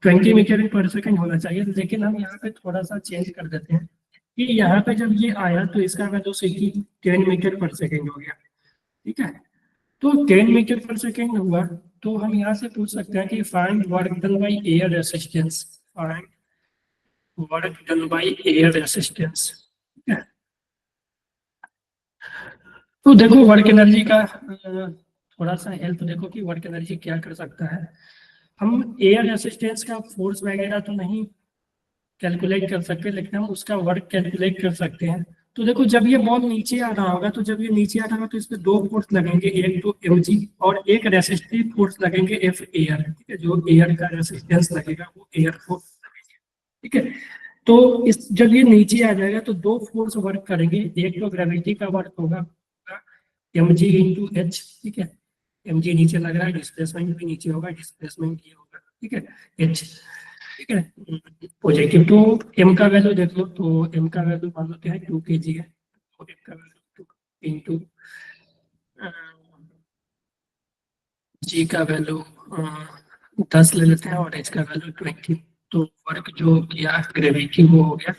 20 मीटर पर सेकंड होना चाहिए, लेकिन हम यहाँ पे थोड़ा सा चेंज कर देते हैं कि यहाँ पे जब ये आया तो इसका वेलोसिटी 10 मीटर पर सेकंड हो गया, ठीक है। तो 10 मीटर पर सेकेंड हुआ, तो हम यहाँ से पूछ सकते हैं कि find work done by air resistance, find work done by air resistance. तो देखो वर्क एनर्जी का थोड़ा सा हेल्प देखो कि वर्क एनर्जी क्या कर सकता है। हम एयर रेसिस्टेंस का फोर्स वगैरह तो नहीं कैलकुलेट कर सकते, लेकिन हम उसका वर्क कैलकुलेट कर सकते हैं। तो देखो जब ये बॉल नीचे आ रहा होगा, तो जब ये नीचे आ रहा होगा तो इस पे दो फोर्स लगेंगे, एक तो mg और एक रेसिस्टिव फोर्स लगेंगे F एयर, ठीक है, जो एयर का रेसिस्टेंस लगेगा वो एयर फोर्स लगेगा, ठीक है। तो इस जब ये नीचे आ जाएगा तो दो फोर्स वर्क करेंगे, एक तो ग्रेविटी का वर्क होगा mg इंटू h, ठीक है, mg नीचे लग रहा है, डिस्प्लेसमेंट भी नीचे होगा, डिस्प्लेसमेंट ये होगा, ठीक है, h, ठीक है। पॉजिटिव टू m का वैल्यू देख लो, तो m का वैल्यू मान लो क्या है 2 kg है, तो m का वैल्यू 2 इंटू g का वैल्यू 10 ले लेते हैं और h का वैल्यू 20, तो वर्क जो किया ग्रेविटी वो हो गया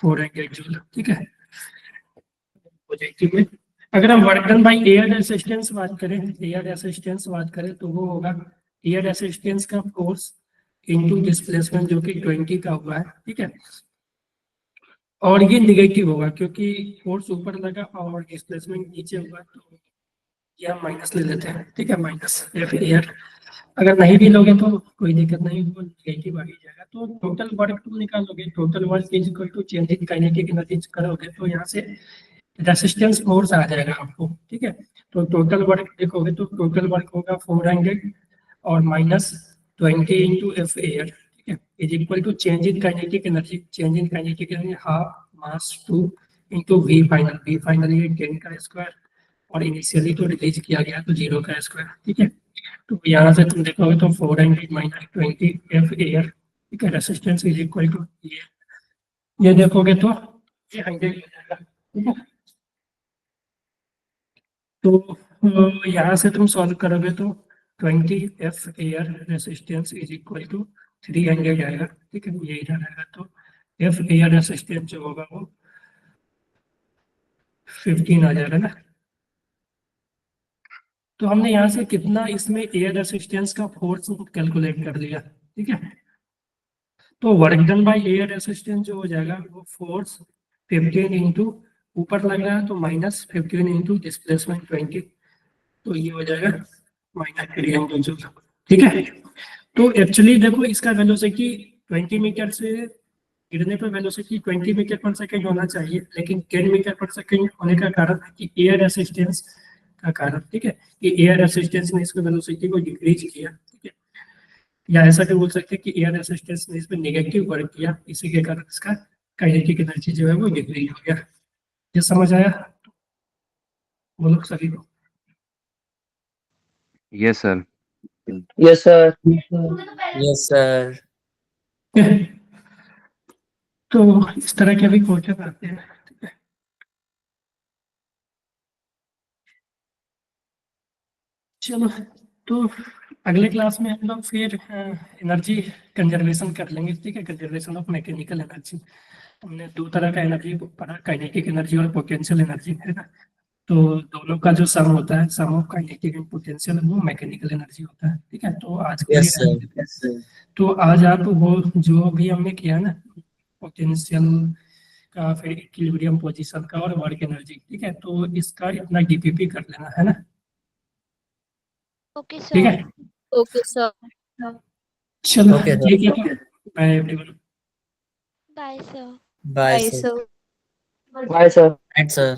400 जूल, ठीक है। पॉजिटिव में अगर हम work done by air resistance बात करें, एयर रेसिस्टेंस बात करें तो वो होगा एयर रेसिस्टेंस का फोर्स इंटू डिस्प्लेसमेंट जो कि 20 का हुआ है, ठीक है। और ये निगेटिव होगा क्योंकि फोर्स ऊपर लगा और डिस्प्लेसमेंट नीचे हुआ, तो ये हम माइनस ले लेते हैं, ठीक है, माइनस एफ एयर। अगर नहीं भी लोगे तो कोई दिक्कत नहीं, वो निगेटिव आ ही जाएगा। तो टोटल वर्क तुम निकालोगे, total work is equal to change in kinetic energy करोगे तो यहाँ से रेसिस्टेंस फोर्स आ जाएगा आपको, ठीक है। तो टोटल वर्क देखोगे तो टोटल वर्क होगा 400 और माइनस 20 इंटू एफ एयर, ठीक है, is equal to change in kinetic energy, change in kinetic energy half mass two into V final ये 10 का स्क्वायर और इनिशियली तो रिलीज किया गया तो 0 का स्क्वायर, ठीक है। तो यहाँ से तुम देखोगे तो 400 माइनस 20 एफ एयर, ठीक है, रेसिस्टेंस इज इक्वल टू ये देखोगे तो ये 100 हो जाएगा, ठीक है। तो यहाँ से तुम सॉल्व करोगे तो 20 F air resistance is equal to 300 आएगा, ठीक है, ये इधर आएगा तो एफ एयर रेसिस्टेंस जो होगा वो 15 आ जाएगा ना। तो हमने यहाँ से कितना इसमें एयर रेसिस्टेंस का फोर्स कैलकुलेट कर लिया, ठीक है। तो work done by air resistance जो हो जाएगा वो फोर्स 15 इंटू ऊपर लग रहा है तो माइनस 15 इंटू डिस्प्लेसमेंट 20, तो ये हो जाएगा माइनस 300 जूल, ठीक है। तो एक्चुअली देखो इसका वेलोसिटी 20 मीटर से गिरने पर वेलोसिटी 20 मीटर पर सेकंड होना चाहिए, लेकिन 10 मीटर पर सेकंड होने का कारण है कि एयर रेसिस्टेंस का कारण, ठीक है, कि एयर रेसिस्टेंस ने इसको वेलोसिटी को डिक्रीज किया, ठीक है, या ऐसा भी बोल सकते हैं कि एयर रेसिस्टेंस ने इस पर नेगेटिव वर्क किया, इसी के कारण इसका काइनेटिक एनर्जी जो है वो डिक्रीज हो गया। ये समझ आया बोलो सभी को? Yes sir. Yes sir. Yes sir. तो इस तरह के भी क्वेश्चन आते हैं, ठीक है। चलो तो अगले क्लास में हम लोग फिर एनर्जी कंजर्वेशन कर लेंगे, ठीक है, कंजर्वेशन ऑफ मैकेनिकल एनर्जी। हमने दो तरह का एनर्जी पढ़ा, काइनेटिक एनर्जी और पोटेंशियल एनर्जी, है ना। तो दोनों का जो सम होता है, सम ऑफ काइनेटिक एंड पोटेंशियल, वो मैकेनिकल एनर्जी होता है, ठीक है। तो आज के यस लिए सर। तो आज आप वो जो भी हमने किया ना, पोटेंशियल का, फिर इक्विलिब्रियम पोजीशन का और वर्क एनर्जी, ठीक है, तो इसका इतना डीपीपी कर लेना, है ना, Okay, ठीक sir. है। Okay sir. चलो Okay, sir. ठीक है, bye everyone. Bye, sir. Bye bye sir. Sir. Bye sir. And sir.